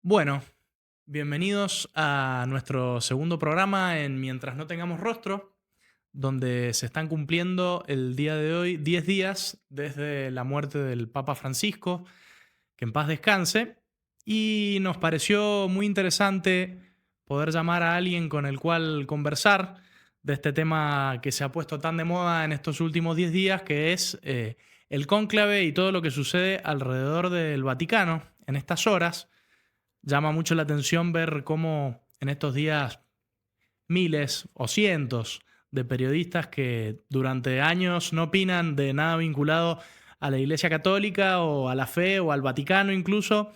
Bueno, bienvenidos a nuestro segundo programa en Mientras no tengamos rostro, donde se están cumpliendo el día de hoy 10 días desde la muerte del Papa Francisco, que en paz descanse, y nos pareció muy interesante poder llamar a alguien con el cual conversar de este tema que se ha puesto tan de moda en estos últimos 10 días, que es el cónclave y todo lo que sucede alrededor del Vaticano en estas horas. Llama mucho la atención ver cómo en estos días miles o cientos de periodistas que durante años no opinan de nada vinculado a la Iglesia Católica o a la fe o al Vaticano incluso,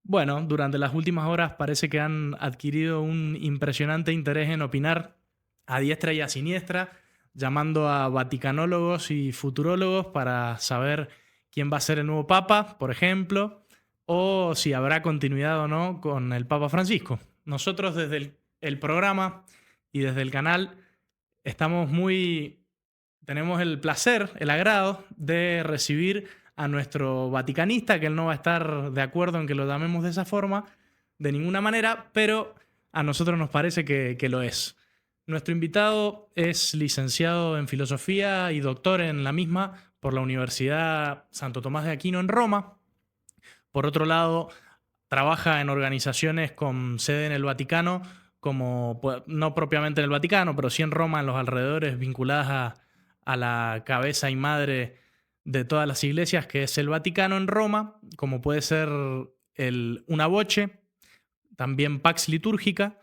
bueno, durante las últimas horas parece que han adquirido un impresionante interés en opinar a diestra y a siniestra, llamando a vaticanólogos y futurólogos para saber quién va a ser el nuevo Papa, por ejemplo, o si habrá continuidad o no con el Papa Francisco. Nosotros desde el programa y desde el canal estamos tenemos el placer, el agrado de recibir a nuestro vaticanista, que él no va a estar de acuerdo en que lo llamemos de esa forma, de ninguna manera, pero a nosotros nos parece que lo es. Nuestro invitado es licenciado en filosofía y doctor en la misma por la Universidad Santo Tomás de Aquino en Roma. Por otro lado, trabaja en organizaciones con sede en el Vaticano, como pues, no propiamente en el Vaticano, pero sí en Roma, en los alrededores, vinculadas a la cabeza y madre de todas las iglesias, que es el Vaticano en Roma, como puede ser Una Voce, también Pax Litúrgica,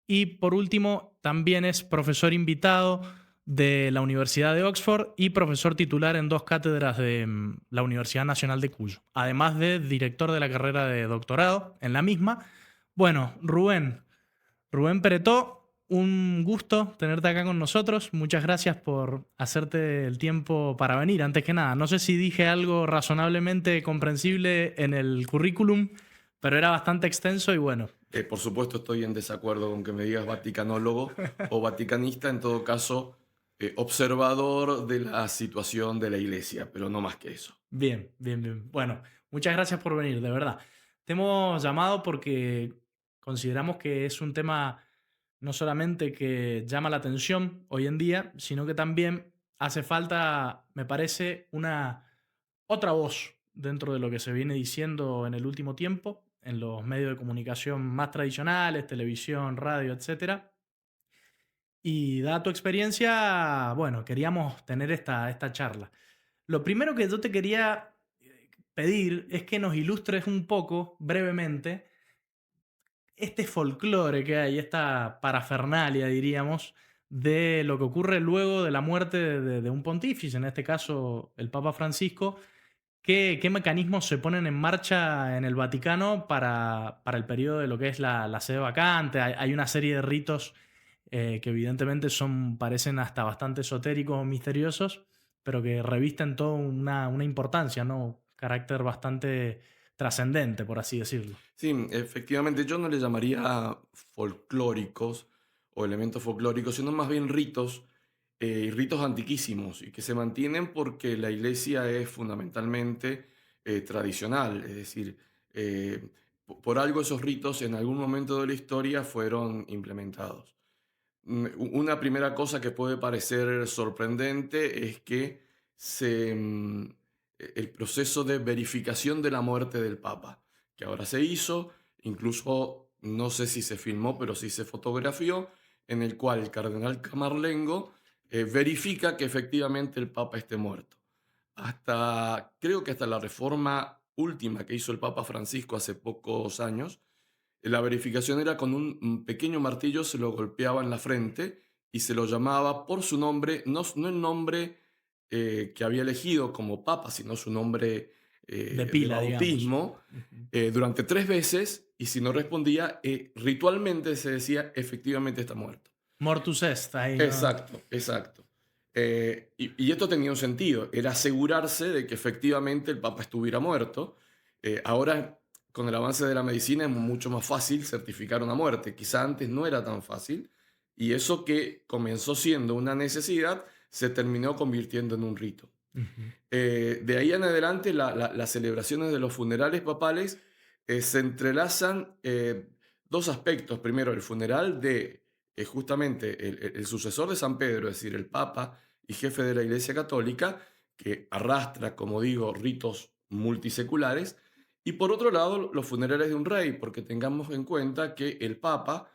y por último también es profesor invitado de la Universidad de Oxford y profesor titular en dos cátedras de la Universidad Nacional de Cuyo, además de director de la carrera de doctorado en la misma. Bueno, Rubén Peretó, un gusto tenerte acá con nosotros. Muchas gracias por hacerte el tiempo para venir. Antes que nada, no sé si dije algo razonablemente comprensible en el currículum, pero era bastante extenso y bueno. Por supuesto, estoy en desacuerdo con que me digas vaticanólogo o vaticanista, en todo caso, observador de la situación de la iglesia, pero no más que eso. Bien, bien, bien. Bueno, muchas gracias por venir, de verdad. Te hemos llamado porque consideramos que es un tema no solamente que llama la atención hoy en día, sino que también hace falta, me parece, una otra voz dentro de lo que se viene diciendo en el último tiempo en los medios de comunicación más tradicionales, televisión, radio, etcétera. Y dada tu experiencia, bueno, queríamos tener esta charla. Lo primero que yo te quería pedir es que nos ilustres un poco, brevemente, este folclore que hay, esta parafernalia, diríamos, de lo que ocurre luego de la muerte de un pontífice, en este caso el Papa Francisco. ¿Qué mecanismos se ponen en marcha en el Vaticano para el periodo de lo que es la sede vacante? Hay una serie de ritos que evidentemente parecen hasta bastante esotéricos o misteriosos, pero que revisten toda una importancia, ¿no? Carácter bastante trascendente, por así decirlo. Sí, efectivamente, yo no le llamaría folclóricos o elementos folclóricos, sino más bien ritos, y ritos antiquísimos, y que se mantienen porque la iglesia es fundamentalmente tradicional, es decir, por algo esos ritos en algún momento de la historia fueron implementados. Una primera cosa que puede parecer sorprendente es que el proceso de verificación de la muerte del Papa, que ahora se hizo, incluso no sé si se filmó, pero sí se fotografió, en el cual el cardenal Camarlengo verifica que efectivamente el Papa esté muerto. Creo que hasta la reforma última que hizo el Papa Francisco hace pocos años, la verificación era con un pequeño martillo, se lo golpeaba en la frente y se lo llamaba por su nombre, no el nombre que había elegido como papa, sino su nombre De de pila, digamos. bautismo, Ujú. durante 3 veces, y si no respondía, ritualmente se decía efectivamente está muerto. Mortus est, ahí, ¿no? Exacto, exacto. Y esto tenía un sentido, era asegurarse de que efectivamente el Papa estuviera muerto. Ahora, con el avance de la medicina, es mucho más fácil certificar una muerte. Quizá antes no era tan fácil, y eso que comenzó siendo una necesidad se terminó convirtiendo en un rito. Ujú. De ahí en adelante, las celebraciones de los funerales papales Se entrelazan dos aspectos. Primero, el funeral de justamente el sucesor de San Pedro, es decir, el Papa y jefe de la Iglesia Católica, que arrastra, como digo, ritos multiseculares. Y por otro lado, los funerales de un rey, porque tengamos en cuenta que el Papa,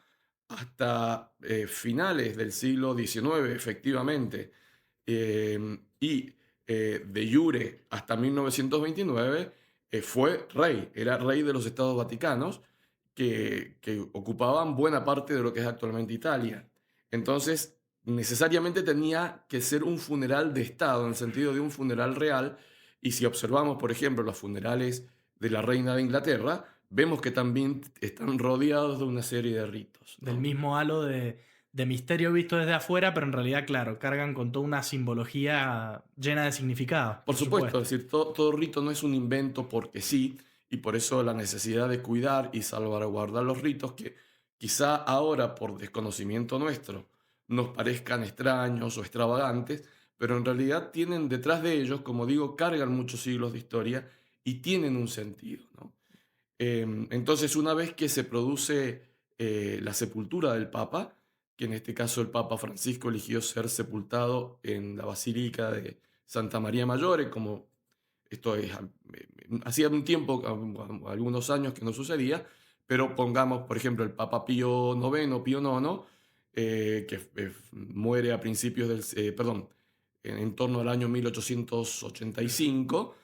hasta finales del siglo XIX, efectivamente, y de jure hasta 1929, fue rey, era rey de los Estados Vaticanos, que ocupaban buena parte de lo que es actualmente Italia. Entonces, necesariamente tenía que ser un funeral de Estado, en el sentido de un funeral real, y si observamos, por ejemplo, los funerales de la reina de Inglaterra, vemos que también están rodeados de una serie de ritos, Del ¿no? mismo halo de misterio visto desde afuera, pero en realidad, claro, cargan con toda una simbología llena de significado, Por por supuesto, supuesto. es decir, todo rito no es un invento porque sí, y por eso la necesidad de cuidar y salvaguardar los ritos que quizá ahora por desconocimiento nuestro nos parezcan extraños o extravagantes, pero en realidad tienen detrás de ellos, como digo, cargan muchos siglos de historia y tienen un sentido, ¿no? Entonces, una vez que se produce la sepultura del Papa, que en este caso el Papa Francisco eligió ser sepultado en la Basílica de Santa María Maggiore, como esto es, hacía un tiempo, algunos años que no sucedía, pero pongamos, por ejemplo, el Papa Pío IX, Pío IX, que muere a principios del, perdón, en torno al año 1885,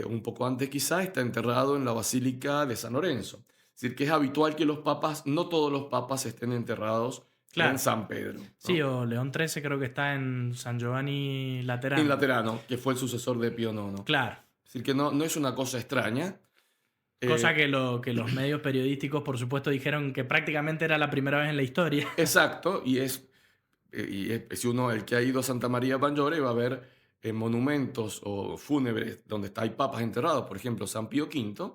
un poco antes quizá, está enterrado en la Basílica de San Lorenzo. Es decir, que es habitual que los papas, no todos los papas estén enterrados en Claro. San Pedro, Sí, ¿no? o León XIII creo que está en San Giovanni En Laterano. Laterano, que fue el sucesor de Pío IX. Claro. Es decir, que no es una cosa extraña. Cosa Eh, que los medios periodísticos, por supuesto, dijeron que prácticamente era la primera vez en la historia. exacto, si uno, el que ha ido a Santa María Maggiore, va a ver monumentos o fúnebres donde hay papas enterrados, por ejemplo, San Pío V,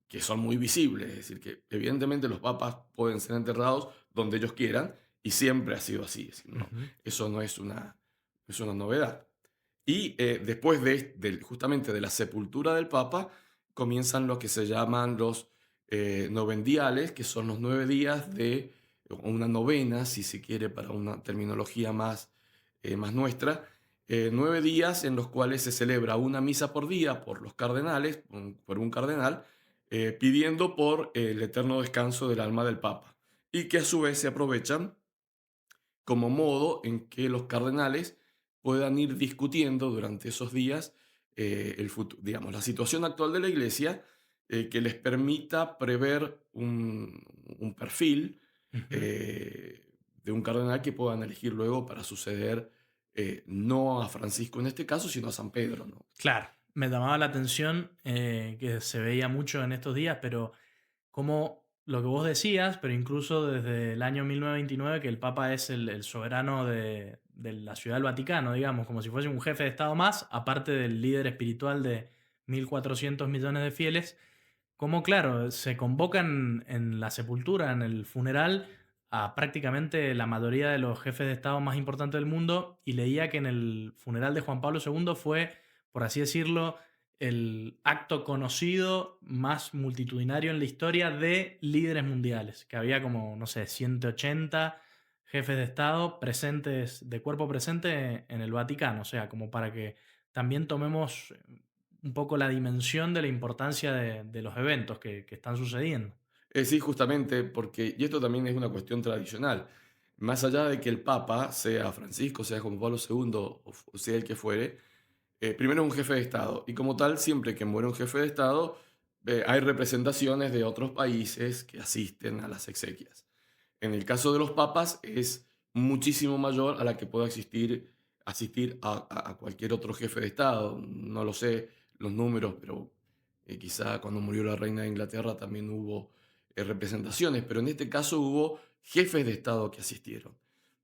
que son muy visibles, es decir, que evidentemente los papas pueden ser enterrados donde ellos quieran y siempre ha sido así, es decir, no, Ujú. eso es una novedad. Y después justamente de la sepultura del Papa, comienzan lo que se llaman los novendiales, que son los 9 días de o una novena, si se quiere, para una terminología más nuestra. 9 días en los cuales se celebra una misa por día por los cardenales, por un cardenal, pidiendo por el eterno descanso del alma del Papa. Y que a su vez se aprovechan como modo en que los cardenales puedan ir discutiendo durante esos días digamos, la situación actual de la Iglesia, que les permita prever un perfil Ujú. eh, de un cardenal que puedan elegir luego para suceder no a Francisco en este caso, sino a San Pedro, ¿no? Claro, me llamaba la atención que se veía mucho en estos días, pero como lo que vos decías, pero incluso desde el año 1929, que el Papa es el soberano de la Ciudad del Vaticano, digamos, como si fuese un jefe de Estado más, aparte del líder espiritual de 1.400 millones de fieles, como claro, se convocan en la sepultura, en el funeral, a prácticamente la mayoría de los jefes de Estado más importantes del mundo, y leía que en el funeral de Juan Pablo II fue, por así decirlo, el acto conocido más multitudinario en la historia de líderes mundiales, que había como, no sé, 180 jefes de Estado presentes, de cuerpo presente en el Vaticano, o sea, como para que también tomemos un poco la dimensión de la importancia de los eventos que están sucediendo. Sí, justamente, porque, y esto también es una cuestión tradicional, más allá de que el Papa, sea Francisco, sea Juan Pablo II, o sea el que fuere, primero es un jefe de Estado, y como tal, siempre que muere un jefe de Estado, hay representaciones de otros países que asisten a las exequias. En el caso de los papas es muchísimo mayor a la que pueda asistir a cualquier otro jefe de Estado. No lo sé los números, pero quizá cuando murió la reina de Inglaterra también hubo representaciones, pero en este caso hubo jefes de Estado que asistieron.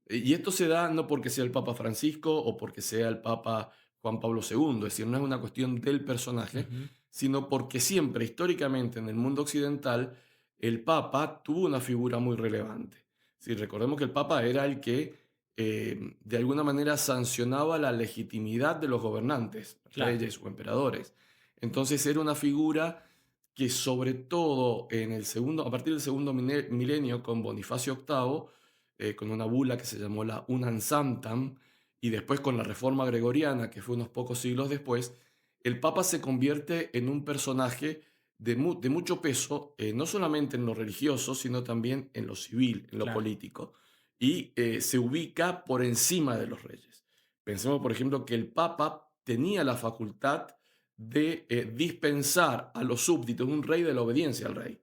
Y esto se da no porque sea el Papa Francisco o porque sea el Papa Juan Pablo II, es decir, no es una cuestión del personaje, Ujú. sino porque siempre históricamente en el mundo occidental el Papa tuvo una figura muy relevante. Si recordemos que el Papa era el que de alguna manera sancionaba la legitimidad de los gobernantes, Claro. reyes o emperadores. Entonces era una figura que sobre todo a partir del segundo milenio con Bonifacio VIII, con una bula que se llamó la Unam Santam, y después con la Reforma Gregoriana, que fue unos pocos siglos después, el Papa se convierte en un personaje de mucho peso, no solamente en lo religioso, sino también en lo civil, en lo Claro. político, y se ubica por encima de los reyes. Pensemos, por ejemplo, que el Papa tenía la facultad de dispensar a los súbditos, un rey de la obediencia al rey.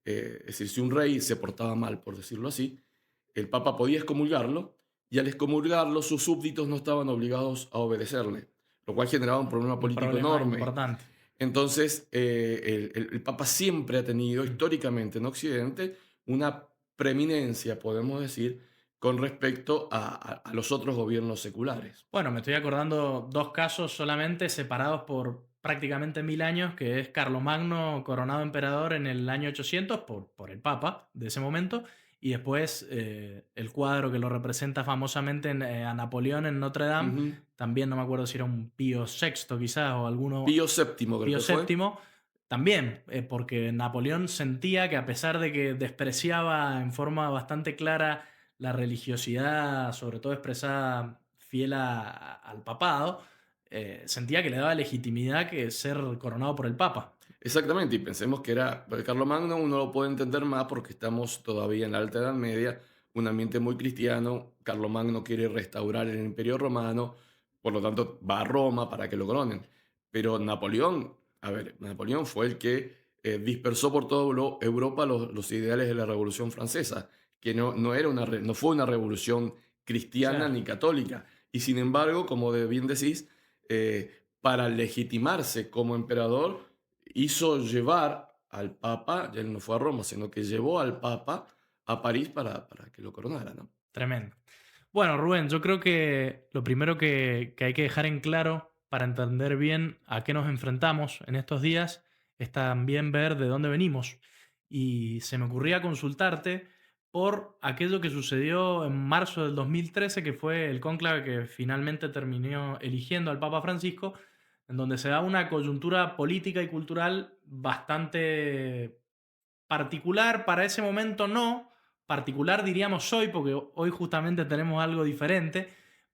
Es decir, si un rey se portaba mal, por decirlo así, el Papa podía excomulgarlo y al excomulgarlo sus súbditos no estaban obligados a obedecerle, lo cual generaba un problema Un político problema enorme. importante. Entonces, el Papa siempre ha tenido Mm. históricamente en Occidente una preeminencia, podemos decir, con respecto a los otros gobiernos seculares. Bueno, me estoy acordando dos casos solamente separados por prácticamente 1000 años, que es Carlomagno coronado emperador en el año 800 por el Papa de ese momento, y después el cuadro que lo representa famosamente a Napoleón en Notre Dame, Ujú. también no me acuerdo si era un Pío VI quizás o alguno, Pío VII creo Pío que fue. VII, también, porque Napoleón sentía que a pesar de que despreciaba en forma bastante clara la religiosidad, sobre todo expresada fiel al papado, sentía que le daba legitimidad que ser coronado por el papa. Exactamente, y pensemos que era, pues, Carlomagno uno lo puede entender más porque estamos todavía en la Alta Edad Media, un ambiente muy cristiano. Carlomagno quiere restaurar el Imperio Romano, por lo tanto va a Roma para que lo coronen. Pero Napoleón, a ver, Napoleón fue el que dispersó por toda Europa los ideales de la Revolución Francesa, que no, era no fue una revolución cristiana Claro, ni católica. Y sin embargo, como bien decís, para legitimarse como emperador, hizo llevar al Papa, ya él no fue a Roma, sino que llevó al Papa a París para que lo coronara, ¿no? tremendo. Bueno, Rubén, yo creo que lo primero que hay que dejar en claro para entender bien a qué nos enfrentamos en estos días es también ver de dónde venimos. Y se me ocurría consultarte por aquello que sucedió en marzo del 2013, que fue el cónclave que finalmente terminó eligiendo al Papa Francisco, en donde se da una coyuntura política y cultural bastante particular para ese momento no, particular diríamos hoy, porque hoy justamente tenemos algo diferente,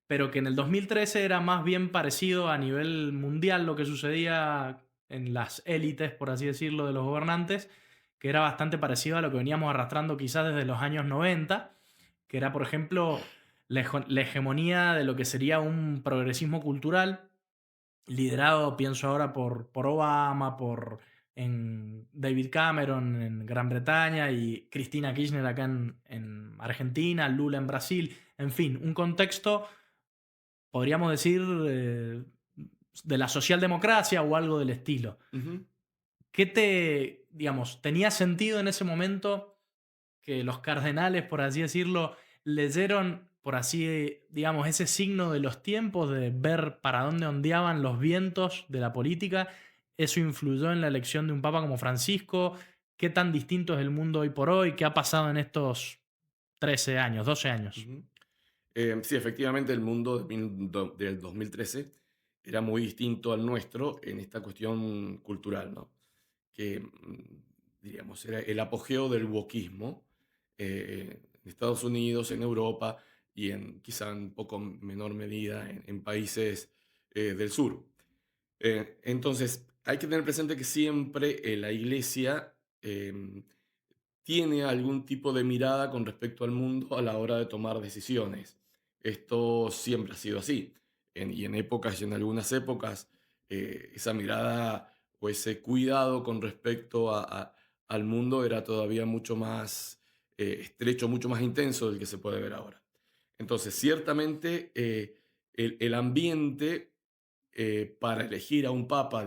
pero que en el 2013 era más bien parecido a nivel mundial lo que sucedía en las élites, por así decirlo, de los gobernantes, que era bastante parecido a lo que veníamos arrastrando quizás desde los años 90, que era, por ejemplo, la hegemonía de lo que sería un progresismo cultural liderado, pienso ahora, por Obama, por David Cameron en Gran Bretaña y Cristina Kirchner acá en Argentina, Lula en Brasil, en fin, un contexto, podríamos decir, de la socialdemocracia o algo del estilo. Ujú. ¿Qué digamos, tenía sentido en ese momento que los cardenales, por así decirlo, leyeron, por así, digamos, ese signo de los tiempos, de ver para dónde ondeaban los vientos de la política? ¿Eso influyó en la elección de un papa como Francisco? ¿Qué tan distinto es el mundo hoy por hoy? ¿Qué ha pasado en estos 13 años, 12 años? Ujú. Sí, efectivamente, el mundo del 2013 era muy distinto al nuestro en esta cuestión cultural, ¿no? Que, diríamos, era el apogeo del wokismo en Estados Unidos, en Europa y en quizá en poco menor medida en países del sur. Entonces, hay que tener presente que siempre la iglesia tiene algún tipo de mirada con respecto al mundo a la hora de tomar decisiones. Esto siempre ha sido así. Y en épocas y en algunas épocas, esa mirada o ese cuidado con respecto al mundo era todavía mucho más estrecho, mucho más intenso del que se puede ver ahora. Entonces, ciertamente, el ambiente para elegir a un papa,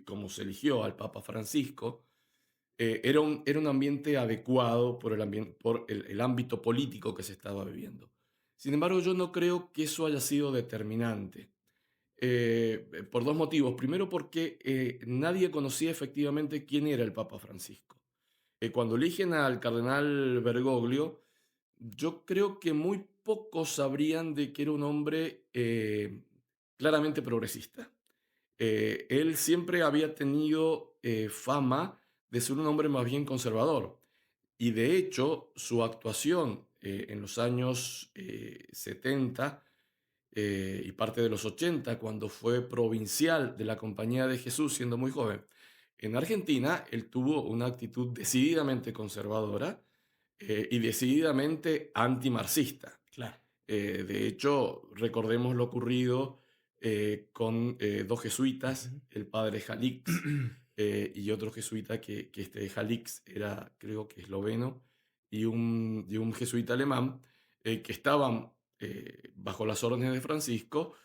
como se eligió al Papa Francisco, era un ambiente adecuado por el ámbito político que se estaba viviendo. Sin embargo, yo no creo que eso haya sido determinante, por dos motivos. Primero, porque nadie conocía efectivamente quién era el Papa Francisco. Cuando eligen al cardenal Bergoglio, yo creo que muy pocos sabrían de que era un hombre claramente progresista. Él siempre había tenido fama de ser un hombre más bien conservador. Y de hecho, su actuación en los años 70 y parte de los 80, cuando fue provincial de la Compañía de Jesús, siendo muy joven, en Argentina, él tuvo una actitud decididamente conservadora y decididamente antimarxista. Claro. De hecho, recordemos lo ocurrido con dos jesuitas, Ujú. el padre Jalix y otro jesuita que este Jalix era, creo que esloveno, y un jesuita alemán, que estaban bajo las órdenes de Francisco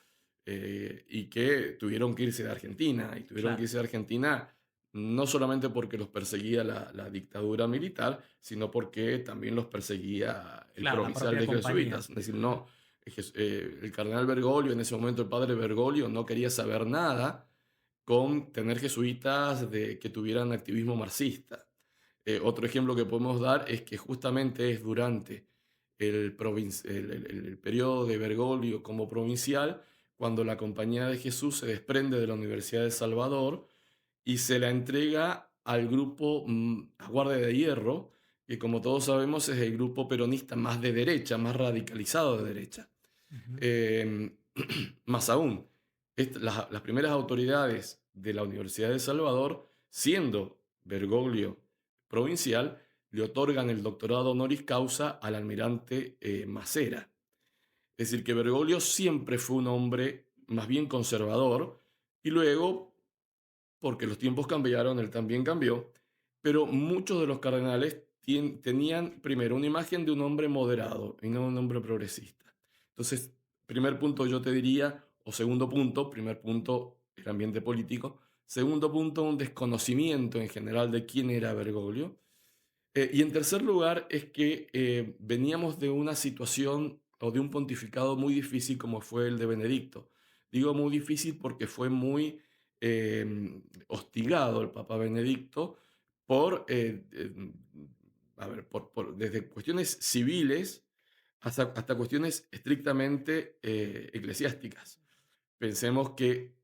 y que tuvieron que irse de Argentina. Y tuvieron que Claro. irse de Argentina no solamente porque los perseguía la dictadura militar, sino porque también los perseguía el Claro, la provincial propia de compañía. jesuitas. Es decir, Ujú. no, el cardenal Bergoglio, en ese momento el padre Bergoglio, no quería saber nada con tener jesuitas que tuvieran activismo marxista. Otro ejemplo que podemos dar es que justamente es durante el periodo de Bergoglio como provincial, cuando la Compañía de Jesús se desprende de la Universidad de Salvador y se la entrega al grupo a Guardia de Hierro, que como todos sabemos es el grupo peronista más de derecha, más radicalizado de derecha. Ujú. Eh, Más aún, las primeras autoridades de la Universidad de Salvador, siendo Bergoglio provincial, le otorgan el doctorado honoris causa al almirante Macera. Es decir, que Bergoglio siempre fue un hombre más bien conservador y luego, porque los tiempos cambiaron, él también cambió, pero muchos de los cardenales tenían primero una imagen de un hombre moderado y no un hombre progresista. Entonces, primer punto yo te diría, o segundo punto, primer punto, el ambiente político, segundo punto, un desconocimiento en general de quién era Bergoglio, y en tercer lugar es que veníamos de una situación o de un pontificado muy difícil como fue el de Benedicto. Digo muy difícil porque fue muy hostigado el Papa Benedicto por, a ver, desde cuestiones civiles hasta cuestiones estrictamente eclesiásticas. Pensemos que,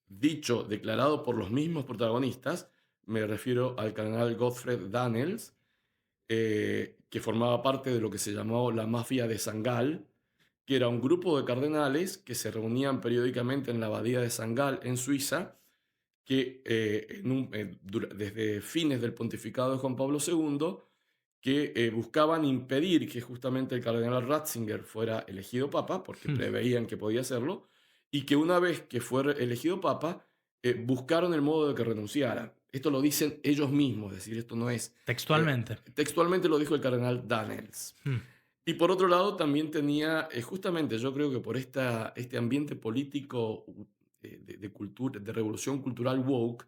dicho, declarado por los mismos protagonistas, me refiero al cardenal Gottfried Daniels, que formaba parte de lo que se llamó la mafia de San Gall, que era un grupo de cardenales que se reunían periódicamente en la abadía de San Gall, en Suiza, que desde fines del pontificado de Juan Pablo II, que buscaban impedir que justamente el cardenal Ratzinger fuera elegido papa, porque preveían que podía hacerlo, y que una vez que fuera elegido papa, buscaron el modo de que renunciara. Esto lo dicen ellos mismos, es decir, esto no es... Textualmente. textualmente lo dijo el cardenal Daniels. Hmm. Y por otro lado, también tenía, justamente yo creo que por este ambiente político de revolución cultural woke,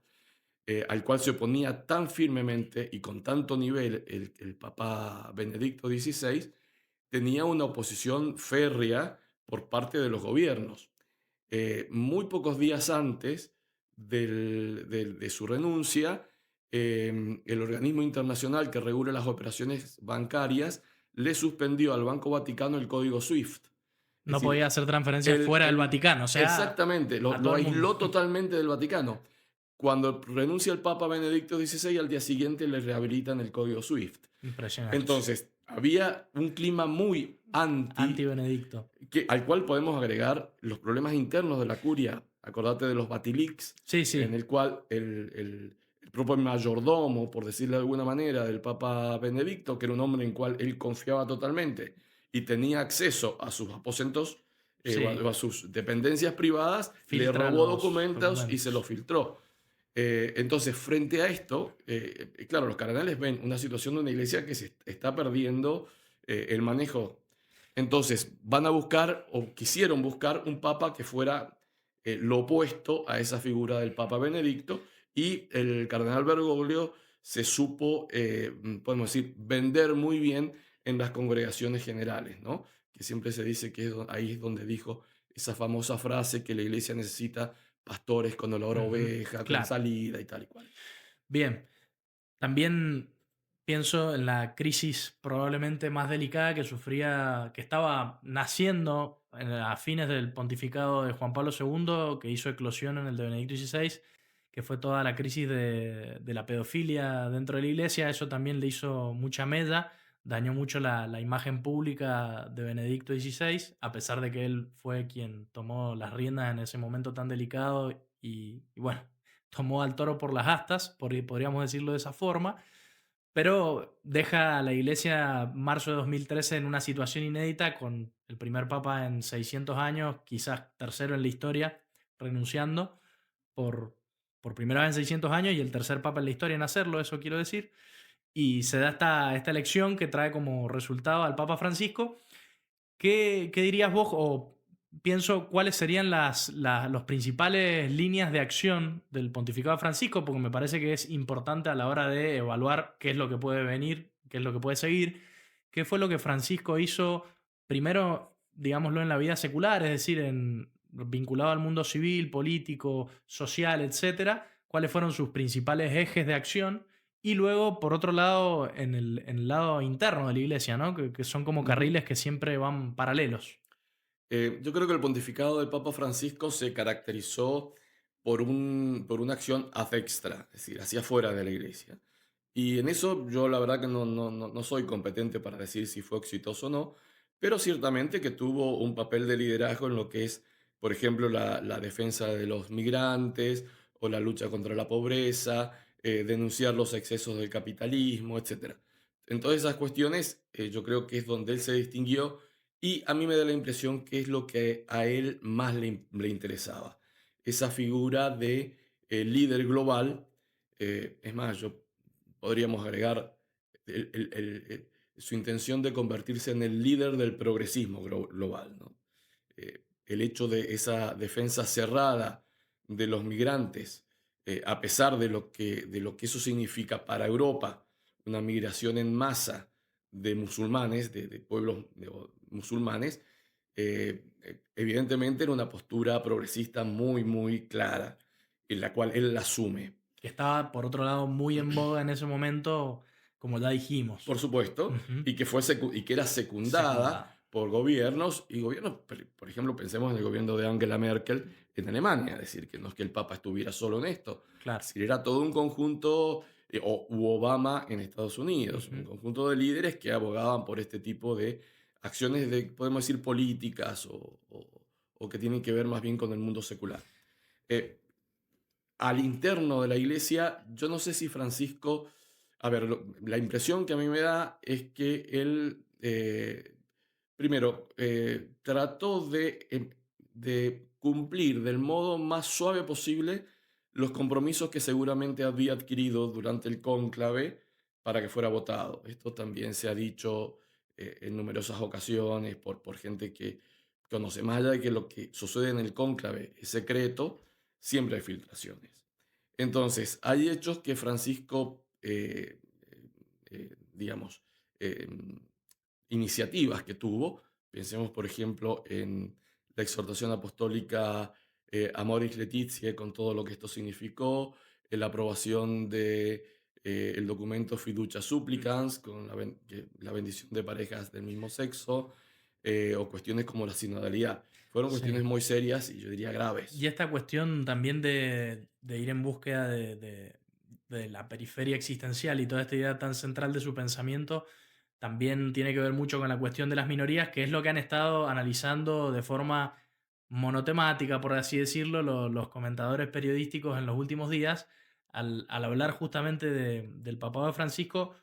al cual se oponía tan firmemente y con tanto nivel el Papa Benedicto XVI, tenía una oposición férrea por parte de los gobiernos. Muy pocos días antes de su renuncia, el organismo internacional que regula las operaciones bancarias le suspendió al Banco Vaticano el código SWIFT. Es No decir, podía hacer transferencias fuera del Vaticano, o sea, exactamente, lo, a lo todo el mundo. aisló totalmente del Vaticano. Cuando renuncia el Papa Benedicto XVI, al día siguiente le rehabilitan el código SWIFT. Impresionante. Entonces, había un clima muy Anti-Benedicto. al cual podemos agregar los problemas internos de la curia. Acordate de los Batilix, Sí, en sí. el cual el propio mayordomo, por decirlo de alguna manera, del Papa Benedicto, que era un hombre en el cual él confiaba totalmente y tenía acceso a sus aposentos Sí. o a sus dependencias privadas, le Filtra robó los documentos y se documentos. los filtró. Entonces, frente a esto, claro, los cardenales ven una situación de una iglesia que se está perdiendo el manejo. Entonces, van a buscar o quisieron buscar un papa que fuera lo opuesto a esa figura del Papa Benedicto, y el cardenal Bergoglio se supo, podemos decir, vender muy bien en las congregaciones generales, ¿no? Que siempre se dice que ahí es donde dijo esa famosa frase que la iglesia necesita pastores con olor a Ujú. oveja, con Claro. salida y tal y cual. Bien. También pienso en la crisis probablemente más delicada que sufría, que estaba naciendo a fines del pontificado de Juan Pablo II, que hizo eclosión en el de Benedicto XVI, que fue toda la crisis de la pedofilia dentro de la iglesia. Eso también le hizo mucha mella, dañó mucho la imagen pública de Benedicto XVI, a pesar de que él fue quien tomó las riendas en ese momento tan delicado y bueno, tomó al toro por las astas, podríamos decirlo de esa forma, pero deja a la iglesia marzo de 2013 en una situación inédita con el primer papa en 600 años, quizás tercero en la historia, renunciando por, por primera vez en 600 años y el tercer papa en la historia en hacerlo, eso quiero decir. Y se da esta elección que trae como resultado al Papa Francisco. ¿Qué dirías vos o pienso cuáles serían los principales líneas de acción del pontificado de Francisco? Porque me parece que es importante a la hora de evaluar qué es lo que puede venir, qué es lo que puede seguir. ¿Qué fue lo que Francisco hizo primero, digámoslo, en la vida secular, es decir, vinculado al mundo civil, político, social, etcétera? ¿Cuáles fueron sus principales ejes de acción? Y luego, por otro lado, en el lado interno de la iglesia, ¿no? Que son como Ujú. carriles que siempre van paralelos. Yo creo que el pontificado del Papa Francisco se caracterizó por una acción ad extra, es decir, hacia afuera de la iglesia. Y en eso yo la verdad que no soy competente para decir si fue exitoso o no, pero ciertamente que tuvo un papel de liderazgo en lo que es, por ejemplo, la defensa de los migrantes o la lucha contra la pobreza, denunciar los excesos del capitalismo, etcétera. En todas esas cuestiones, yo creo que es donde él se distinguió y a mí me da la impresión que es lo que a él más le interesaba. Esa figura de líder global. Es más, podríamos agregar su intención de convertirse en el líder del progresismo global, ¿no? El hecho de esa defensa cerrada de los migrantes, a pesar de lo que eso significa para Europa, una migración en masa de musulmanes, de pueblos musulmanes, evidentemente era una postura progresista muy, muy clara, en la cual él la asume. Que estaba, por otro lado, muy en boga en ese momento, como ya dijimos. Por supuesto, Ujú. y que, y que era secundada Secundada. por gobiernos y gobiernos, por ejemplo, pensemos en el gobierno de Angela Merkel en Alemania, es decir, que no es que el Papa estuviera solo en esto, es Claro. decir, era todo un conjunto, u Obama en Estados Unidos, un Ujú. conjunto de líderes que abogaban por este tipo de acciones de, podemos decir, políticas o que tienen que ver más bien con el mundo secular. Eh, Al interno de la iglesia, yo no sé si Francisco, a ver, la impresión que a mí me da es que él, primero, trató de cumplir del modo más suave posible los compromisos que seguramente había adquirido durante el cónclave para que fuera votado. Esto también se ha dicho en numerosas ocasiones por gente que conoce, más allá de que lo que sucede en el cónclave es secreto, siempre hay filtraciones. Entonces, hay hechos que Francisco, digamos, eh, iniciativas que tuvo. Pensemos, por ejemplo, en la exhortación apostólica Amoris Laetitia, con todo lo que esto significó, en la aprobación de el documento Fiducia Supplicans, con la bendición de parejas del mismo sexo, o cuestiones como la sinodalidad. Fueron cuestiones Sí. muy serias y yo diría Y graves. esta cuestión también de ir en búsqueda de la periferia existencial y toda esta idea tan central de su pensamiento también tiene que ver mucho con la cuestión de las minorías, que es lo que han estado analizando de forma monotemática, por así decirlo, los comentadores periodísticos en los últimos días. Al hablar justamente del papado de Francisco,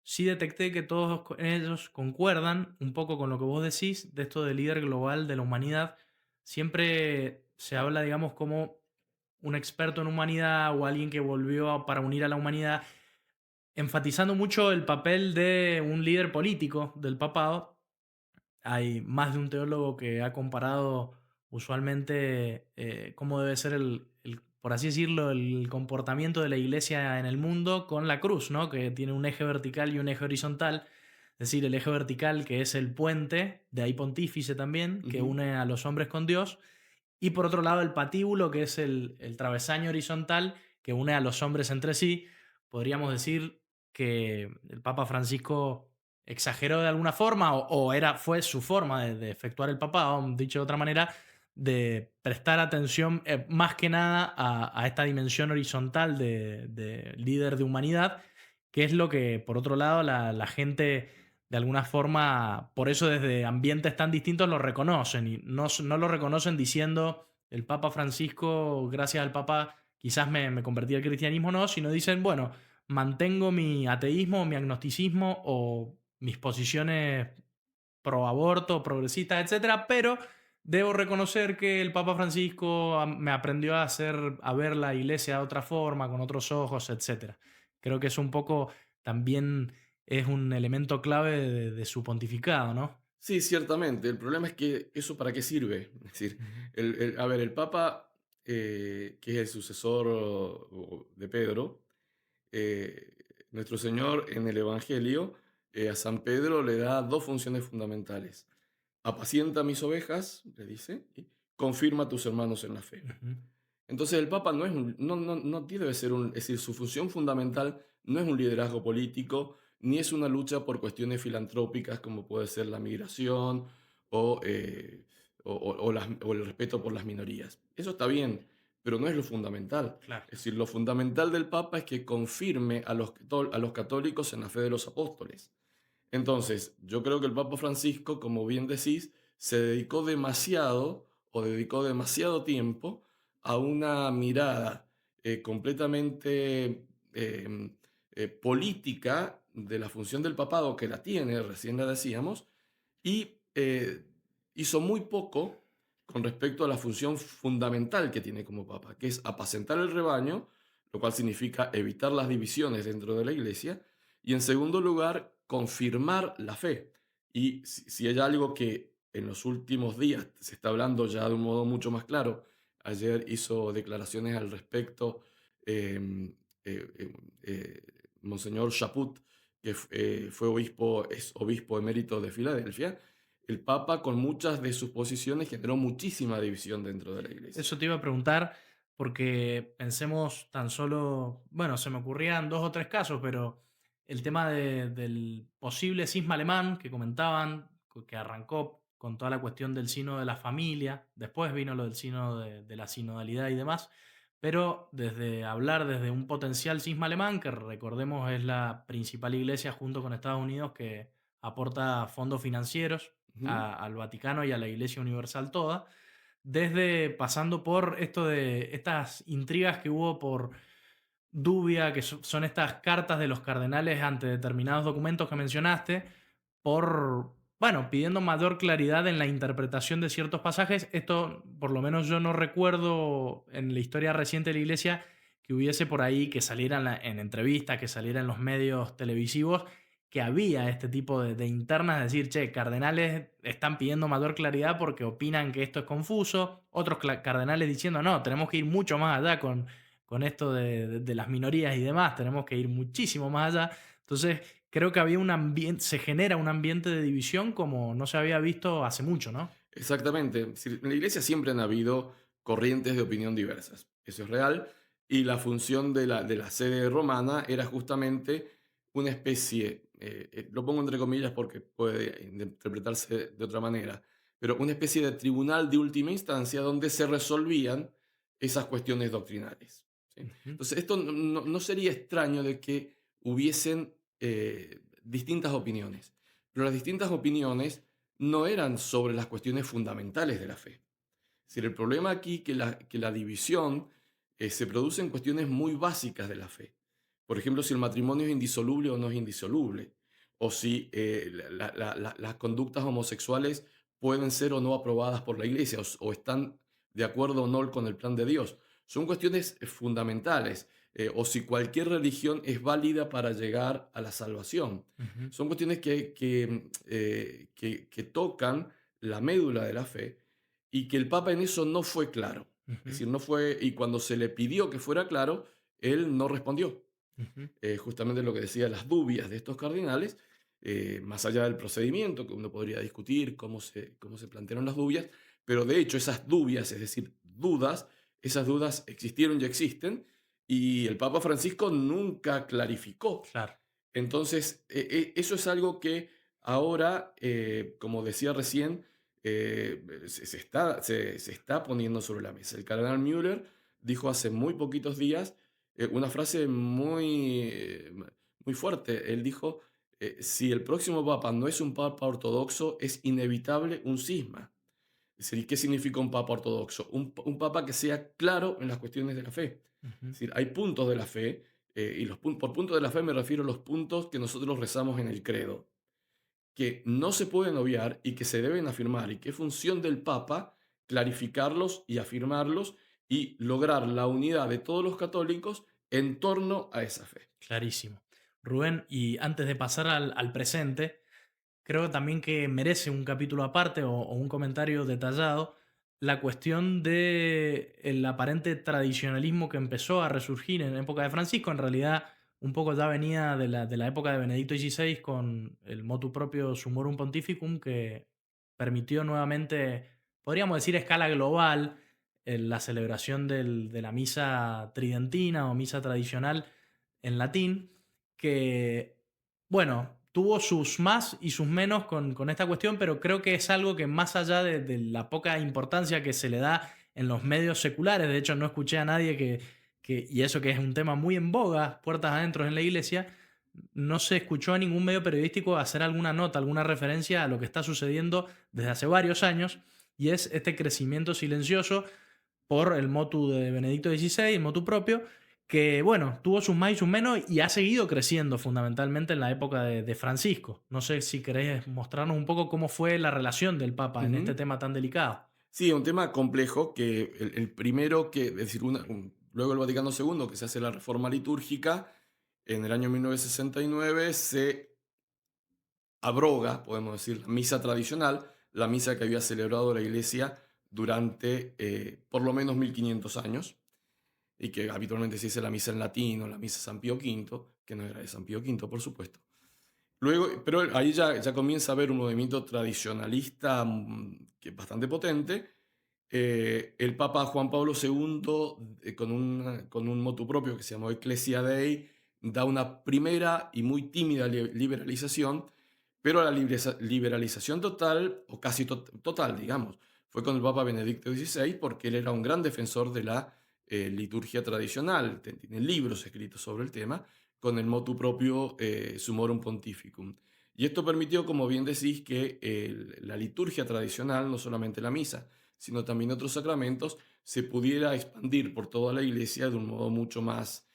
sí detecté que todos ellos concuerdan un poco con lo que vos decís de esto de líder global de la humanidad. Siempre se habla, digamos, como un experto en humanidad o alguien que volvió para unir a la humanidad, enfatizando mucho el papel de un líder político del papado. Hay más de un teólogo que ha comparado usualmente cómo debe ser por así decirlo, el comportamiento de la iglesia en el mundo con la cruz, ¿no? Que tiene un eje vertical y un eje horizontal. Es decir, el eje vertical que es el puente, de ahí pontífice también, que Ujú. une a los hombres con Dios, y por otro lado el patíbulo, que es el travesaño horizontal que une a los hombres entre sí. Podríamos decir que el Papa Francisco exageró de alguna forma, fue su forma de efectuar el papado, dicho de otra manera, de prestar atención más que nada a esta dimensión horizontal de líder de humanidad, que es lo que, por otro lado, la gente de alguna forma, por eso desde ambientes tan distintos lo reconocen y no lo reconocen diciendo el Papa Francisco, gracias al Papa, quizás me convertí al cristianismo, no, sino dicen, bueno, mantengo mi ateísmo, mi agnosticismo o mis posiciones pro aborto, progresistas, etcétera, pero debo reconocer que el Papa Francisco me aprendió a hacer, a ver la iglesia de otra forma, con otros ojos, etcétera. Creo que es un poco también es un elemento clave de su pontificado, ¿no? Sí, ciertamente. El problema es que eso para qué sirve. Es decir, Ujú, a ver, el Papa, que es el sucesor de Pedro, eh, nuestro Señor en el Evangelio, a San Pedro le da dos funciones fundamentales. Apacienta mis ovejas, le dice, y confirma a tus hermanos en la fe. ujú. Entonces el Papa no es no debe ser es decir, su función fundamental no es un liderazgo político, ni es una lucha por cuestiones filantrópicas como puede ser la migración o, o el respeto por las minorías. Eso está bien, pero no es lo fundamental. Claro. Es decir, lo fundamental del Papa es que confirme a los católicos en la fe de los apóstoles. Entonces, yo creo que el Papa Francisco, como bien decís, se dedicó demasiado o dedicó demasiado tiempo a una mirada completamente política de la función del papado, que la tiene, recién la decíamos, y hizo muy poco con respecto a la función fundamental que tiene como papa, que es apacentar el rebaño, lo cual significa evitar las divisiones dentro de la iglesia, y en segundo lugar, confirmar la fe. Y si hay algo que en los últimos días se está hablando ya de un modo mucho más claro, ayer hizo declaraciones al respecto eh, eh, eh, eh, Monseñor Chaput, que fue obispo, es obispo emérito de Filadelfia. El Papa, con muchas de sus posiciones, generó muchísima división dentro de la iglesia. Eso te iba a preguntar porque pensemos tan solo, bueno, se me ocurrían dos o tres casos, pero el tema del posible cisma alemán que comentaban, que arrancó con toda la cuestión del sino de la familia, después vino lo del sino de la sinodalidad y demás, pero desde hablar desde un potencial cisma alemán, que recordemos es la principal iglesia junto con Estados Unidos que aporta fondos financieros Ujú. al Vaticano y a la Iglesia Universal toda, desde pasando por esto de estas intrigas que hubo por Dubia, que son estas cartas de los cardenales ante determinados documentos que mencionaste, por, bueno, pidiendo mayor claridad en la interpretación de ciertos pasajes. Esto, por lo menos yo no recuerdo en la historia reciente de la Iglesia que hubiese por ahí, que saliera en entrevistas, que saliera en los medios televisivos, que había este tipo de internas, de decir, che, cardenales están pidiendo mayor claridad porque opinan que esto es confuso, otros cardenales diciendo, no, tenemos que ir mucho más allá con esto de las minorías y demás, tenemos que ir muchísimo más allá. Entonces, creo que había un ambiente, se genera un ambiente de división como no se había visto hace mucho, ¿no? Exactamente. Es decir, en la iglesia siempre han habido corrientes de opinión diversas. Eso es real. Y la función de la sede romana era justamente una especie, lo pongo entre comillas porque puede interpretarse de otra manera, pero una especie de tribunal de última instancia donde se resolvían esas cuestiones doctrinales. ¿Sí? Ujú, Entonces, esto no sería extraño de que hubiesen distintas opiniones, pero las distintas opiniones no eran sobre las cuestiones fundamentales de la fe. Es decir, el problema aquí es que que la división se produce en cuestiones muy básicas de la fe. Por ejemplo, si el matrimonio es indisoluble o no es indisoluble, o si las conductas homosexuales pueden ser o no aprobadas por la iglesia, o están de acuerdo o no con el plan de Dios. Son cuestiones fundamentales, o si cualquier religión es válida para llegar a la salvación. ujú, Son cuestiones que tocan la médula de la fe y que el Papa en eso no fue claro. Es ujú, decir, no fue, y cuando se le pidió que fuera claro, él no respondió. ujú. Justamente lo que decía, las dubias de estos cardinales, más allá del procedimiento, que uno podría discutir cómo se plantearon las dubias, pero de hecho esas dubias, es decir, dudas, esas dudas existieron y existen, y el Papa Francisco nunca clarificó. Claro. Entonces, eso es algo que ahora, como decía recién, se está poniendo sobre la mesa. El cardenal Müller dijo hace muy poquitos días una frase muy fuerte. Él dijo, si el próximo papa no es un papa ortodoxo, es inevitable un cisma. Es decir, ¿qué significa un papa ortodoxo? Un papa que sea claro en las cuestiones de la fe. Ujú. Es decir, hay puntos de la fe, y por puntos de la fe me refiero a los puntos que nosotros rezamos en el credo, que no se pueden obviar y que se deben afirmar, y que es función del Papa clarificarlos y afirmarlos y lograr la unidad de todos los católicos en torno a esa fe. Clarísimo. Rubén, y antes de pasar al presente, creo también que merece un capítulo aparte o un comentario detallado la cuestión de el aparente tradicionalismo que empezó a resurgir en época de Francisco. En realidad, un poco ya venía de la época de Benedicto XVI con el motu propio Summorum Pontificum, que permitió nuevamente, podríamos decir a escala global, la celebración de la misa tridentina o misa tradicional en latín, que, bueno, tuvo sus más y sus menos con esta cuestión, pero creo que es algo que más allá de la poca importancia que se le da en los medios seculares, de hecho no escuché a nadie y eso que es un tema muy en boga, puertas adentro en la iglesia, no se escuchó a ningún medio periodístico hacer alguna nota, alguna referencia a lo que está sucediendo desde hace varios años, y es este crecimiento silencioso por el motu de Benedicto XVI, el motu propio, que bueno, tuvo sus más y sus menos y ha seguido creciendo fundamentalmente en la época de Francisco. No sé si querés mostrarnos un poco cómo fue la relación del Papa en este Ujú. tema tan delicado. Sí, un tema complejo que el primero que, es decir, luego el Vaticano II, que se hace la reforma litúrgica, en el año 1969 se abroga, podemos decir, la misa tradicional, la misa que había celebrado la Iglesia durante por lo menos 1500 años, y que habitualmente se dice la misa en latín o la misa San Pío V, que no era de San Pío V, por supuesto. Luego, pero ahí ya comienza a haber un movimiento tradicionalista que es bastante potente. El Papa Juan Pablo II, con un motu propio que se llamó Ecclesia Dei, da una primera y muy tímida liberalización, pero la liberalización total, o casi total, digamos, fue con el Papa Benedicto XVI, porque él era un gran defensor de la liturgia tradicional, tiene libros escritos sobre el tema, con el motu propio Summorum Pontificum. Y esto permitió, como bien decís, que la liturgia tradicional, no solamente la misa, sino también otros sacramentos, se pudiera expandir por toda la iglesia de un modo mucho más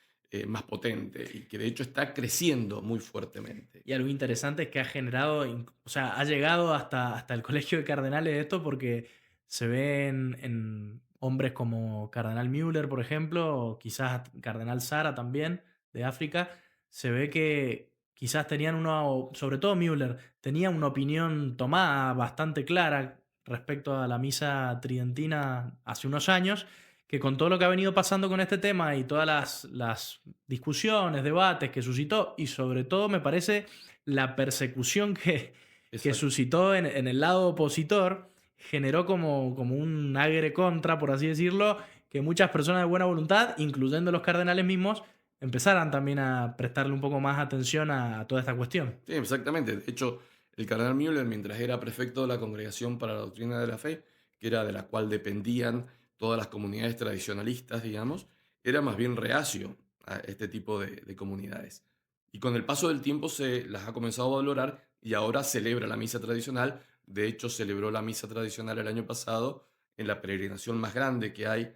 potente, y que de hecho está creciendo muy fuertemente. Y algo interesante es que ha generado, o sea, ha llegado hasta el colegio de cardenales esto porque se ven en hombres como Cardenal Müller, por ejemplo, o quizás Cardenal Sara también, de África, se ve que quizás tenían una, o sobre todo Müller, tenía una opinión tomada bastante clara respecto a la misa tridentina hace unos años, que con todo lo que ha venido pasando con este tema y todas las discusiones, debates que suscitó, y sobre todo me parece la persecución que Exacto. suscitó en el lado opositor, generó como un agre contra, por así decirlo, que muchas personas de buena voluntad, incluyendo los cardenales mismos, empezaran también a prestarle un poco más atención a toda esta cuestión. Sí, exactamente. De hecho, el cardenal Müller, mientras era prefecto de la Congregación para la Doctrina de la Fe, que era de la cual dependían todas las comunidades tradicionalistas, digamos, era más bien reacio a este tipo de comunidades. Y con el paso del tiempo se las ha comenzado a valorar, y ahora celebra la misa tradicional. De hecho, celebró la misa tradicional el año pasado en la peregrinación más grande que hay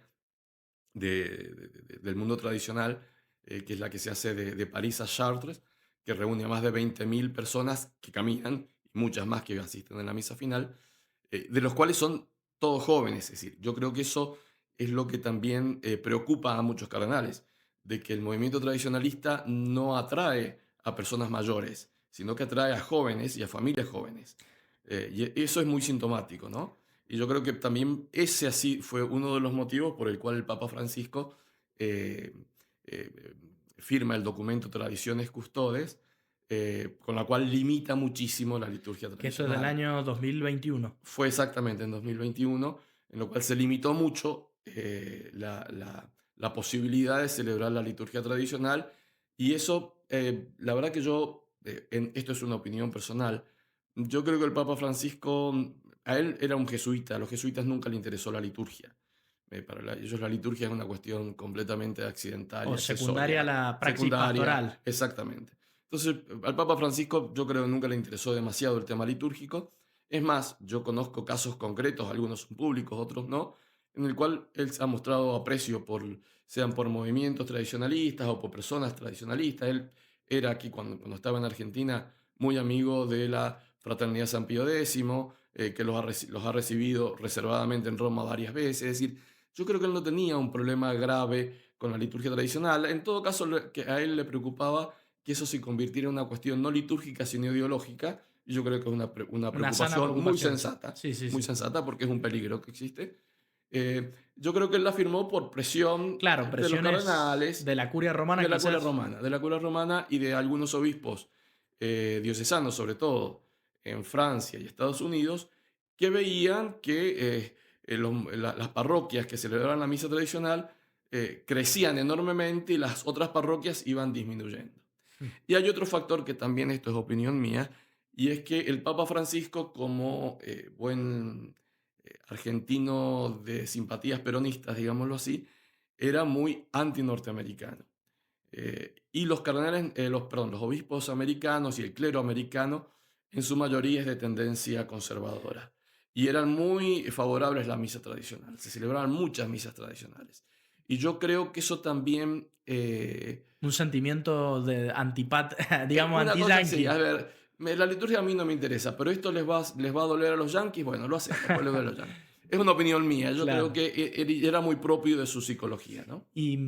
del mundo tradicional, que es la que se hace de París a Chartres, que reúne a más de 20.000 personas que caminan, y muchas más que asisten a la misa final, de los cuales son todos jóvenes. Es decir, yo creo que eso es lo que también preocupa a muchos cardenales, de que el movimiento tradicionalista no atrae a personas mayores, sino que atrae a jóvenes y a familias jóvenes. Y eso es muy sintomático, ¿no? Y yo creo que también ese así fue uno de los motivos por el cual el Papa Francisco eh, eh, firma el documento Tradiciones Custodes, con la cual limita muchísimo la liturgia Que esto es del tradicional. año 2021. Fue exactamente en 2021, en lo cual se limitó mucho la posibilidad de celebrar la liturgia tradicional. Y eso, la verdad que yo, esto es una opinión personal, yo creo que el Papa Francisco a él era un jesuita, a los jesuitas nunca le interesó la liturgia. Ellos la liturgia es una cuestión completamente accidental y O secundaria accesoria, la praxis secundaria, pastoral. exactamente. Entonces, al Papa Francisco yo creo que nunca le interesó demasiado el tema litúrgico. Es más, yo conozco casos concretos, algunos son públicos, otros no, en el cual él se ha mostrado aprecio sean por movimientos tradicionalistas o por personas tradicionalistas. Él era aquí cuando estaba en Argentina muy amigo de la Fraternidad San Pío X, que los ha recibido reservadamente en Roma varias veces. Es decir, yo creo que él no tenía un problema grave con la liturgia tradicional. En todo caso, que a él le preocupaba que eso se convirtiera en una cuestión no litúrgica, sino ideológica. Y yo creo que es una Una sana preocupación preocupación. Sí, sí, muy sí. sensata porque es un peligro que existe. Yo creo que él la firmó por presión Claro, de los presiones cardenales, de la curia romana quizás. de la curia romana y de algunos obispos diocesanos, sobre todo en Francia y Estados Unidos, que veían que las parroquias que celebraban la misa tradicional crecían enormemente y las otras parroquias iban disminuyendo. Y hay otro factor que también, esto es opinión mía, y es que el Papa Francisco, como buen argentino de simpatías peronistas, digámoslo así, era muy anti-norteamericano. Y los cardenales, los obispos americanos y el clero americano, en su mayoría es de tendencia conservadora. Y eran muy favorables a la misa tradicional. Se celebraban muchas misas tradicionales. Y yo creo que eso también Un sentimiento de digamos, una cosa así, a anti-yankee. ver, la liturgia a mí no me interesa, pero esto les va a doler a los yanquis, bueno, lo hacemos, pues les duele a los yanquis. Es una opinión mía, yo creo Claro. que era muy propio de su psicología, ¿no? Y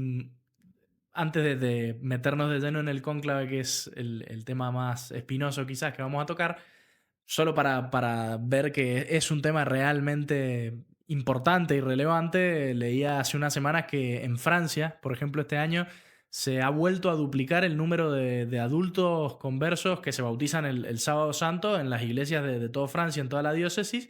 antes de meternos de lleno en el cónclave, que es el tema más espinoso quizás que vamos a tocar, solo para ver que es un tema realmente importante y relevante, leía hace unas semanas que en Francia, por ejemplo, este año, se ha vuelto a duplicar el número de adultos conversos que se bautizan el Sábado Santo en las iglesias de toda Francia, en toda la diócesis,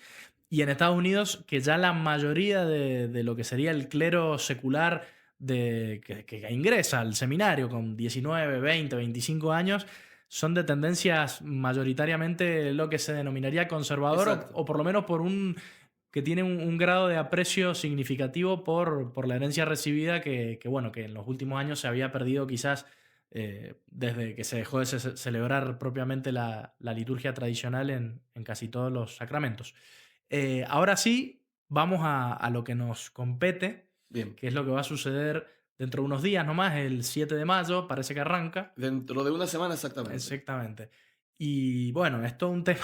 y en Estados Unidos, que ya la mayoría de lo que sería el clero secular que ingresa al seminario con 19, 20, 25 años, son de tendencias mayoritariamente lo que se denominaría conservador Exacto. o por lo menos por que tiene un grado de aprecio significativo por la herencia recibida bueno, que en los últimos años se había perdido quizás desde que se dejó de celebrar propiamente la liturgia tradicional en casi todos los sacramentos. Ahora sí, vamos a lo que nos compete, Bien, que es lo que va a suceder dentro de unos días nomás, el 7 de mayo, parece que arranca. dentro de una semana exactamente. Exactamente. Y bueno, es todo un tema,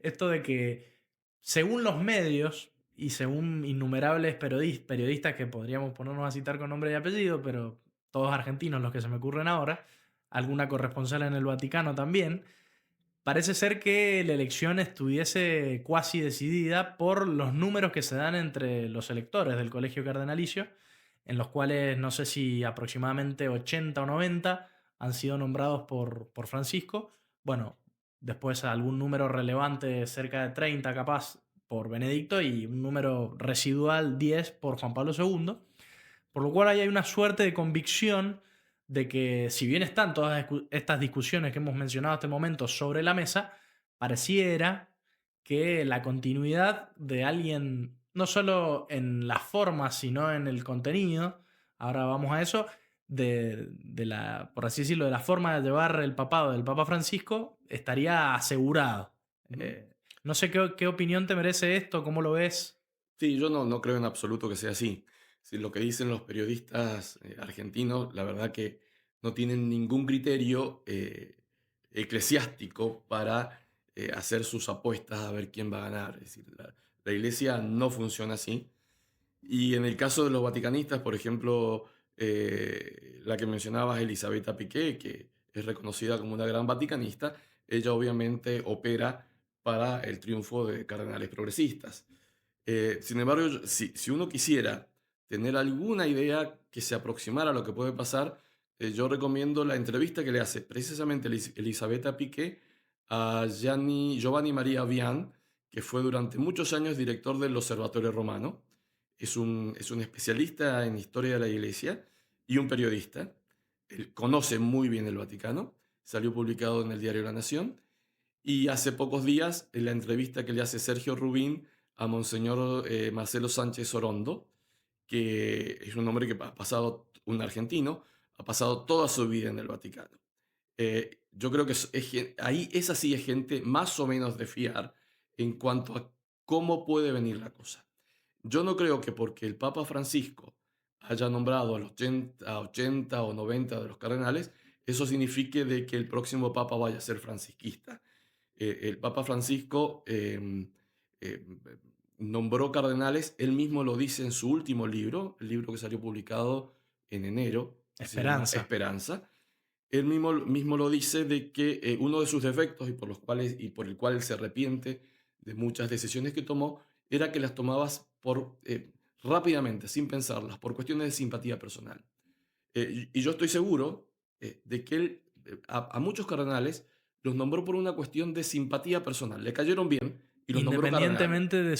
esto de que según los medios y según innumerables periodistas que podríamos ponernos a citar con nombre y apellido, pero todos argentinos los que se me ocurren ahora, alguna corresponsal en el Vaticano también, parece ser que la elección estuviese cuasi decidida por los números que se dan entre los electores del colegio cardenalicio, en los cuales no sé si aproximadamente 80 o 90 han sido nombrados por Francisco. Bueno, después algún número relevante, cerca de 30 capaz, por Benedicto y un número residual 10 por Juan Pablo II. Por lo cual ahí hay una suerte de convicción de que si bien están todas estas discusiones que hemos mencionado hasta el momento sobre la mesa, pareciera que la continuidad de alguien, no solo en las formas, sino en el contenido, ahora vamos a eso, por así decirlo, de la forma de llevar el papado del Papa Francisco, estaría asegurado. Ujú. Eh, no sé qué opinión te merece esto, cómo lo ves. Sí, yo no creo en absoluto que sea así. Si lo que dicen los periodistas argentinos, la verdad que no tienen ningún criterio eclesiástico para hacer sus apuestas a ver quién va a ganar. Es decir, la iglesia no funciona así. Y en el caso de los vaticanistas, por ejemplo, la que mencionabas, Elisabetta Piqué, que es reconocida como una gran vaticanista, ella obviamente opera para el triunfo de cardenales progresistas. Sin embargo, si uno quisiera tener alguna idea que se aproximara a lo que puede pasar, yo recomiendo la entrevista que le hace precisamente Elisabetta Piqué a Giovanni María Vian, que fue durante muchos años director del Observatorio Romano. Es un especialista en historia de la Iglesia y un periodista. Él conoce muy bien el Vaticano, salió publicado en el diario La Nación Y hace pocos días, en la entrevista que le hace Sergio Rubín a Monseñor Marcelo Sánchez Orondo, que es un hombre que ha pasado, un argentino, ha pasado toda su vida en el Vaticano. Yo creo que ahí esa sí es gente más o menos de fiar en cuanto a cómo puede venir la cosa. Yo no creo que porque el Papa Francisco haya nombrado a los 80 o 90 de los cardenales, eso signifique de que el próximo Papa vaya a ser francisquista. El Papa Francisco eh, nombró cardenales, él mismo lo dice en su último libro, el libro que salió publicado en enero, que se llama Esperanza. Esperanza. Él mismo lo dice de que uno de sus defectos y por el cual él se arrepiente de muchas decisiones que tomó era que las tomabas rápidamente, sin pensarlas, por cuestiones de simpatía personal. Y yo estoy seguro de que él a muchos cardenales los nombró por una cuestión de simpatía personal. Le cayeron bien y los nombró cardenales. Independientemente de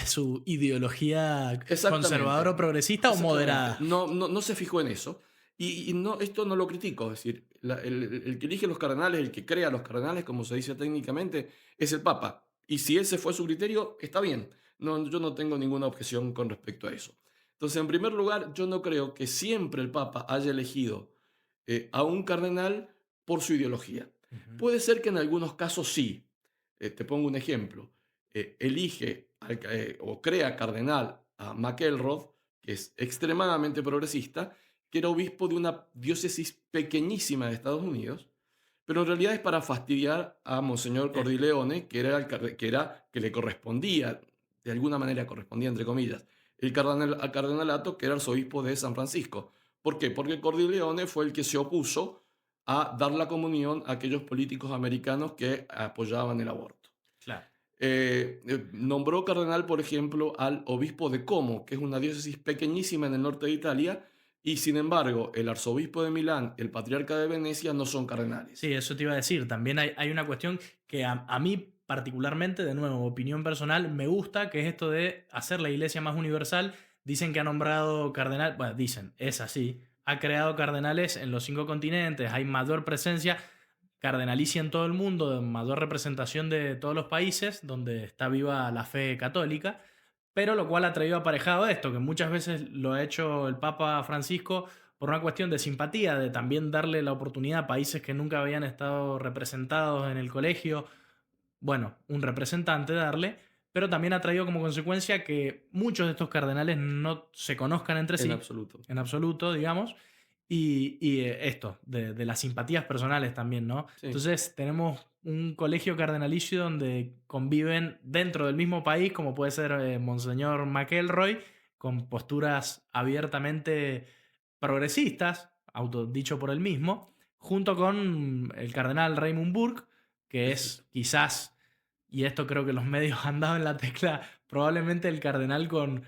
su ideología conservadora Exactamente, o progresista o exactamente. moderada. No se fijó en eso. Y no, esto no lo critico, es decir, el que elige los cardenales, el que crea los cardenales, como se dice técnicamente, es el Papa. Y si ese fue su criterio, está bien. No, yo no tengo ninguna objeción con respecto a eso. Entonces, en primer lugar, yo no creo que siempre el Papa haya elegido a un cardenal por su ideología. Ujú. Puede ser que en algunos casos sí. Te pongo un ejemplo. Elige o crea cardenal a McElroth, que es extremadamente progresista, que era obispo de una diócesis pequeñísima de Estados Unidos, pero en realidad es para fastidiar a Monseñor Eh, Cordileone, que le correspondía, de alguna manera correspondía entre comillas, al cardenalato, que era arzobispo de San Francisco. ¿Por qué? Porque Cordileone fue el que se opuso a dar la comunión a aquellos políticos americanos que apoyaban el aborto. claro. Nombró cardenal, por ejemplo, al obispo de Como, que es una diócesis pequeñísima en el norte de Italia, y sin embargo, el arzobispo de Milán, el patriarca de Venecia, no son cardenales. Sí, eso te iba a decir. También hay una cuestión que a mí particularmente, de nuevo, opinión personal, me gusta, que es esto de hacer la iglesia más universal. Dicen que ha nombrado cardenal, bueno, dicen, es así, ha creado cardenales en los 5 continentes, hay mayor presencia cardenalicia en todo el mundo, mayor representación de todos los países donde está viva la fe católica, pero lo cual ha traído aparejado esto, que muchas veces lo ha hecho el Papa Francisco por una cuestión de simpatía, de también darle la oportunidad a países que nunca habían estado representados en el colegio, bueno, un representante darle, pero también ha traído como consecuencia que muchos de estos cardenales no se conozcan entre En sí, absoluto. en absoluto, digamos, y esto, de las simpatías personales también, ¿no? Sí, Entonces tenemos un colegio cardenalicio donde conviven dentro del mismo país, como puede ser Monseñor McElroy, con posturas abiertamente progresistas, autodicho por él mismo, junto con el cardenal Raymond Burke, que exacto. es quizás, y esto creo que los medios han dado en la tecla, probablemente el cardenal con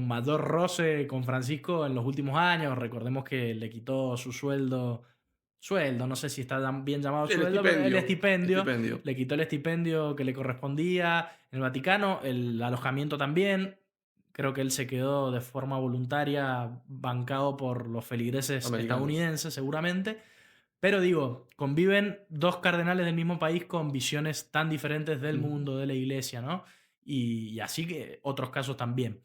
mayor roce con Francisco en los últimos años. Recordemos que le quitó su sueldo, no sé si está bien llamado Sí, el sueldo, pero el estipendio. estipendio, Estipendio. le quitó el estipendio que le correspondía en el Vaticano, el alojamiento también. Creo que él se quedó de forma voluntaria bancado por los feligreses Americanos. estadounidenses, seguramente. Pero digo, conviven dos cardenales del mismo país con visiones tan diferentes del Ujú. mundo, de la iglesia, ¿no? Y así que otros casos también.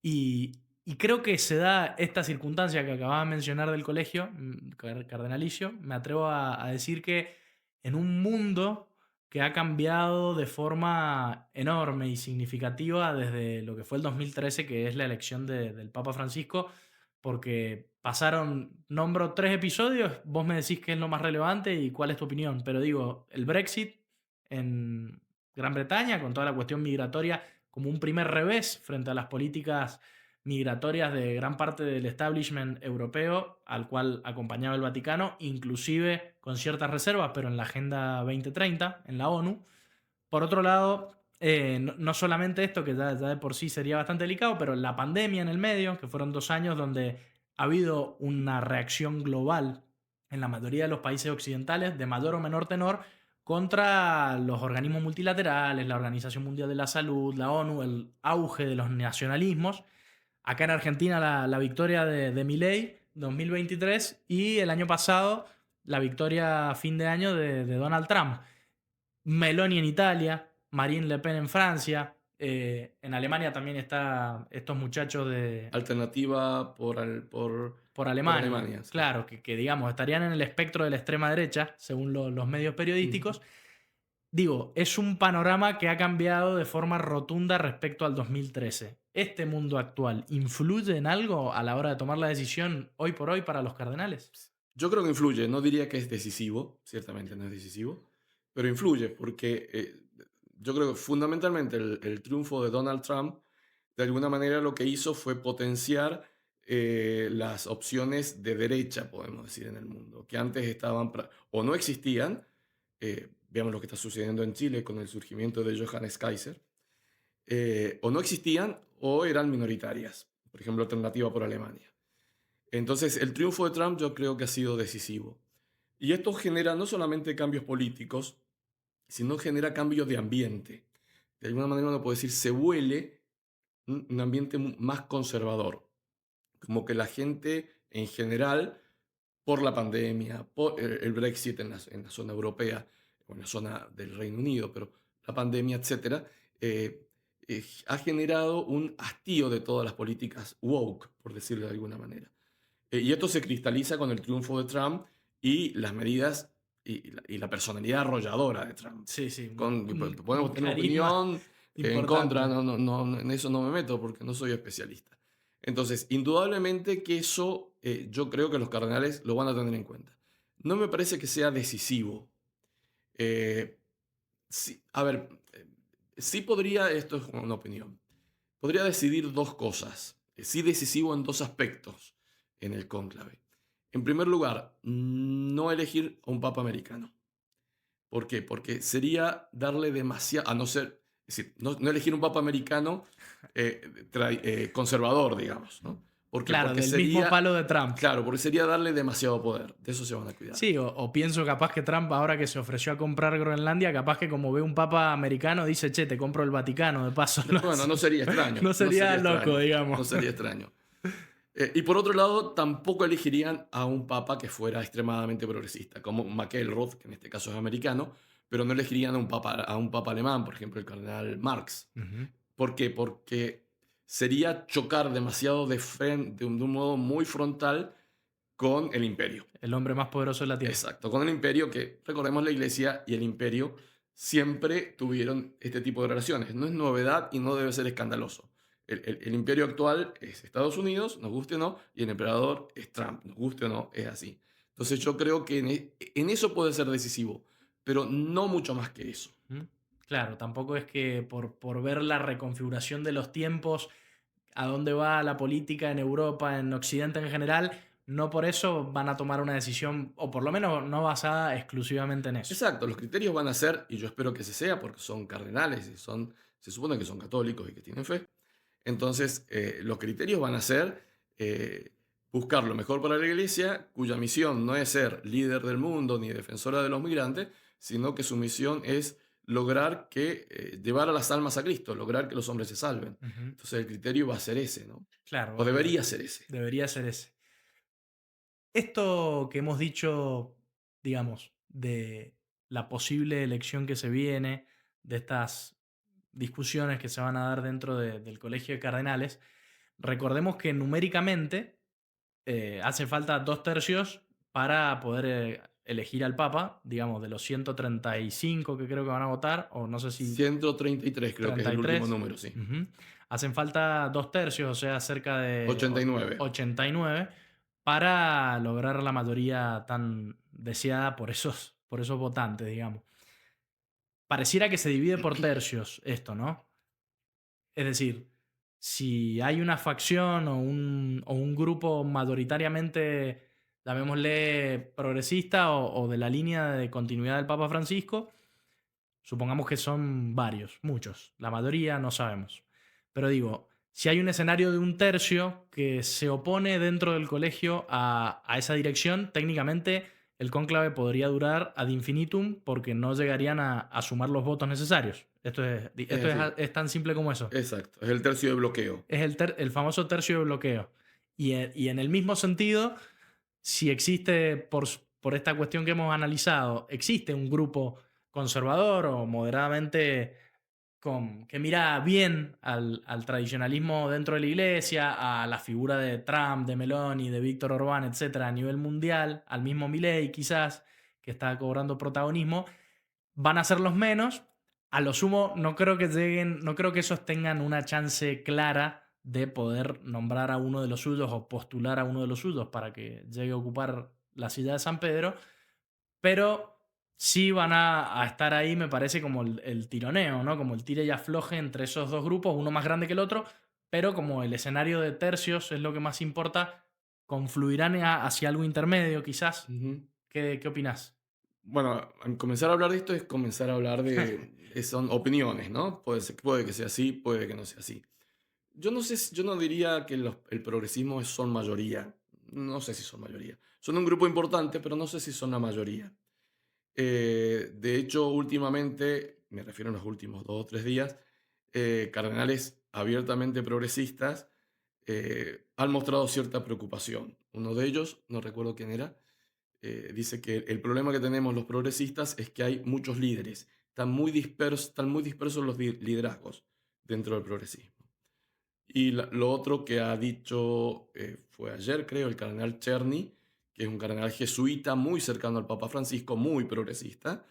Y creo que se da esta circunstancia que acababa de mencionar del colegio cardenalicio. Me atrevo a decir que en un mundo que ha cambiado de forma enorme y significativa desde lo que fue el 2013, que es la elección del Papa Francisco, porque pasaron, nombro 3 episodios, vos me decís qué es lo más relevante y cuál es tu opinión, pero digo, el Brexit en Gran Bretaña, con toda la cuestión migratoria, como un primer revés frente a las políticas migratorias de gran parte del establishment europeo, al cual acompañaba el Vaticano, inclusive con ciertas reservas, pero en la Agenda 2030, en la ONU. Por otro lado, no solamente esto, que ya de por sí sería bastante delicado, pero la pandemia en el medio, que fueron 2 años donde ha habido una reacción global en la mayoría de los países occidentales, de mayor o menor tenor, contra los organismos multilaterales, la Organización Mundial de la Salud, la ONU, el auge de los nacionalismos. Acá en Argentina la victoria de Milei 2023 y el año pasado la victoria a fin de año de Donald Trump. Meloni en Italia, Marine Le Pen en Francia, en Alemania también está estos muchachos de, Alternativa por por Alemania, Alemania, sí. claro, que, digamos estarían en el espectro de la extrema derecha, según los medios Ujú. periodísticos. Digo, es un panorama que ha cambiado de forma rotunda respecto al 2013. ¿Este mundo actual influye en algo a la hora de tomar la decisión hoy por hoy para los cardenales? Yo creo que influye, no diría que es decisivo, ciertamente no es decisivo, pero influye porque yo creo que fundamentalmente el triunfo de Donald Trump, de alguna manera lo que hizo fue potenciar las opciones de derecha, podemos decir, en el mundo, que antes estaban o no existían. Veamos lo que está sucediendo en Chile con el surgimiento de Johannes Kaiser, o no existían o eran minoritarias, por ejemplo, Alternativa por Alemania. Entonces, el triunfo de Trump yo creo que ha sido decisivo. Y esto genera no solamente cambios políticos, sino genera cambios de ambiente. De alguna manera uno puede decir, se vuelve un ambiente más conservador. Como que la gente en general, por la pandemia, por el Brexit en la zona europea, o en la zona del Reino Unido, pero la pandemia, etcétera, ha generado un hastío de todas las políticas woke, por decirlo de alguna manera. Y esto se cristaliza con el triunfo de Trump y las medidas y la personalidad arrolladora de Trump. Sí, sí, Podemos un tener carisma opinión en contra, importante. en eso no me meto porque no soy especialista. Entonces, indudablemente que eso yo creo que los cardenales lo van a tener en cuenta. No me parece que sea decisivo. Eh, sí, a ver, sí podría, esto es una opinión, podría decidir dos cosas, sí decisivo en dos aspectos en el cónclave. En primer lugar, no elegir a un papa americano. ¿Por qué? Porque sería darle demasiado, a no ser, es decir, no elegir un papa americano conservador, digamos, ¿no? ¿Por qué? Claro, Porque del mismo sería, palo de Trump. claro, porque sería darle demasiado poder, de eso se van a cuidar. Sí, o pienso capaz que Trump, ahora que se ofreció a comprar Groenlandia, capaz que como ve un papa americano, dice, che, te compro el Vaticano, de paso. ¿No? Bueno, no sería extraño, No no sería sería loco, extraño, digamos. no sería extraño. Y por otro lado, tampoco elegirían a un papa que fuera extremadamente progresista, como McElroth, que en este caso es americano, pero no elegirían a un papa alemán, por ejemplo, el cardenal Marx. Ujú. ¿Por qué? Porque sería chocar demasiado de frente, de un modo muy frontal con el imperio. El hombre más poderoso de la Tierra. Exacto, con el imperio que, recordemos, la iglesia y el imperio siempre tuvieron este tipo de relaciones. No es novedad y no debe ser escandaloso. El imperio actual es Estados Unidos, nos guste o no, y el emperador es Trump, nos guste o no, es así. Entonces yo creo que en eso puede ser decisivo, pero no mucho más que eso. ¿Mm? Claro, tampoco es que por ver la reconfiguración de los tiempos, a dónde va la política en Europa, en Occidente en general, no por eso van a tomar una decisión, o por lo menos no basada exclusivamente en eso. Exacto, los criterios van a ser, y yo espero que se sea, porque son cardenales y se supone que son católicos y que tienen fe. Entonces, los criterios van a ser buscar lo mejor para la iglesia, cuya misión no es ser líder del mundo ni defensora de los migrantes, sino que su misión es lograr llevar a las almas a Cristo, lograr que los hombres se salven. Ujú. Entonces, el criterio va a ser ese, ¿no? Claro, O debería ser ese. debería ser ese. Esto que hemos dicho, digamos, de la posible elección que se viene, de estas discusiones que se van a dar dentro del Colegio de Cardenales, recordemos que numéricamente hace falta 2/3 para poder elegir al Papa, digamos, de los 135 que creo que van a votar, o no sé si 133 creo que es el último 33. número, sí. Ujú. Hacen falta 2/3, o sea, cerca de 89. 89, para lograr la mayoría tan deseada por esos votantes, digamos. Pareciera que se divide por tercios esto, ¿no? Es decir, si hay una facción o un grupo mayoritariamente, llamémosle progresista o de la línea de continuidad del Papa Francisco, supongamos que son varios, muchos, la mayoría no sabemos. Pero digo, si hay un escenario de 1/3 que se opone dentro del colegio a esa dirección, técnicamente el cónclave podría durar ad infinitum porque no llegarían a sumar los votos necesarios. Esto es, Es esto es, decir, es tan simple como eso. exacto, es el tercio de bloqueo. Es el famoso tercio de bloqueo. Y en el mismo sentido, si existe, por esta cuestión que hemos analizado, existe un grupo conservador o moderadamente que mira bien al tradicionalismo dentro de la iglesia, a la figura de Trump, de Meloni, de Víctor Orbán, etcétera, a nivel mundial, al mismo Milei quizás, que está cobrando protagonismo, van a ser los menos. A lo sumo, no creo que lleguen, no creo que esos tengan una chance clara de poder nombrar a uno de los suyos o postular a uno de los suyos para que llegue a ocupar la silla de San Pedro, pero sí van a estar ahí, me parece, como el tironeo, ¿no? Como el tire y afloje entre esos dos grupos, uno más grande que el otro, pero como el escenario de tercios es lo que más importa, confluirán hacia algo intermedio, quizás. Ujú. ¿Qué opinás? Bueno, comenzar a hablar de esto es comenzar a hablar son opiniones, ¿no? Puede que sea así, puede que no sea así. Yo no sé, yo no diría que el progresismo son mayoría. No sé si son mayoría. Son un grupo importante, pero no sé si son la mayoría. De hecho, últimamente, me refiero a los últimos 2 o 3 días, cardenales abiertamente progresistas han mostrado cierta preocupación. Uno de ellos, no recuerdo quién era, dice que el problema que tenemos los progresistas es que hay muchos líderes. Están muy dispersos los liderazgos dentro del progresismo. Y lo otro que ha dicho fue ayer, creo, el cardenal Czerny, que es un cardenal jesuita muy cercano al Papa Francisco, muy progresista.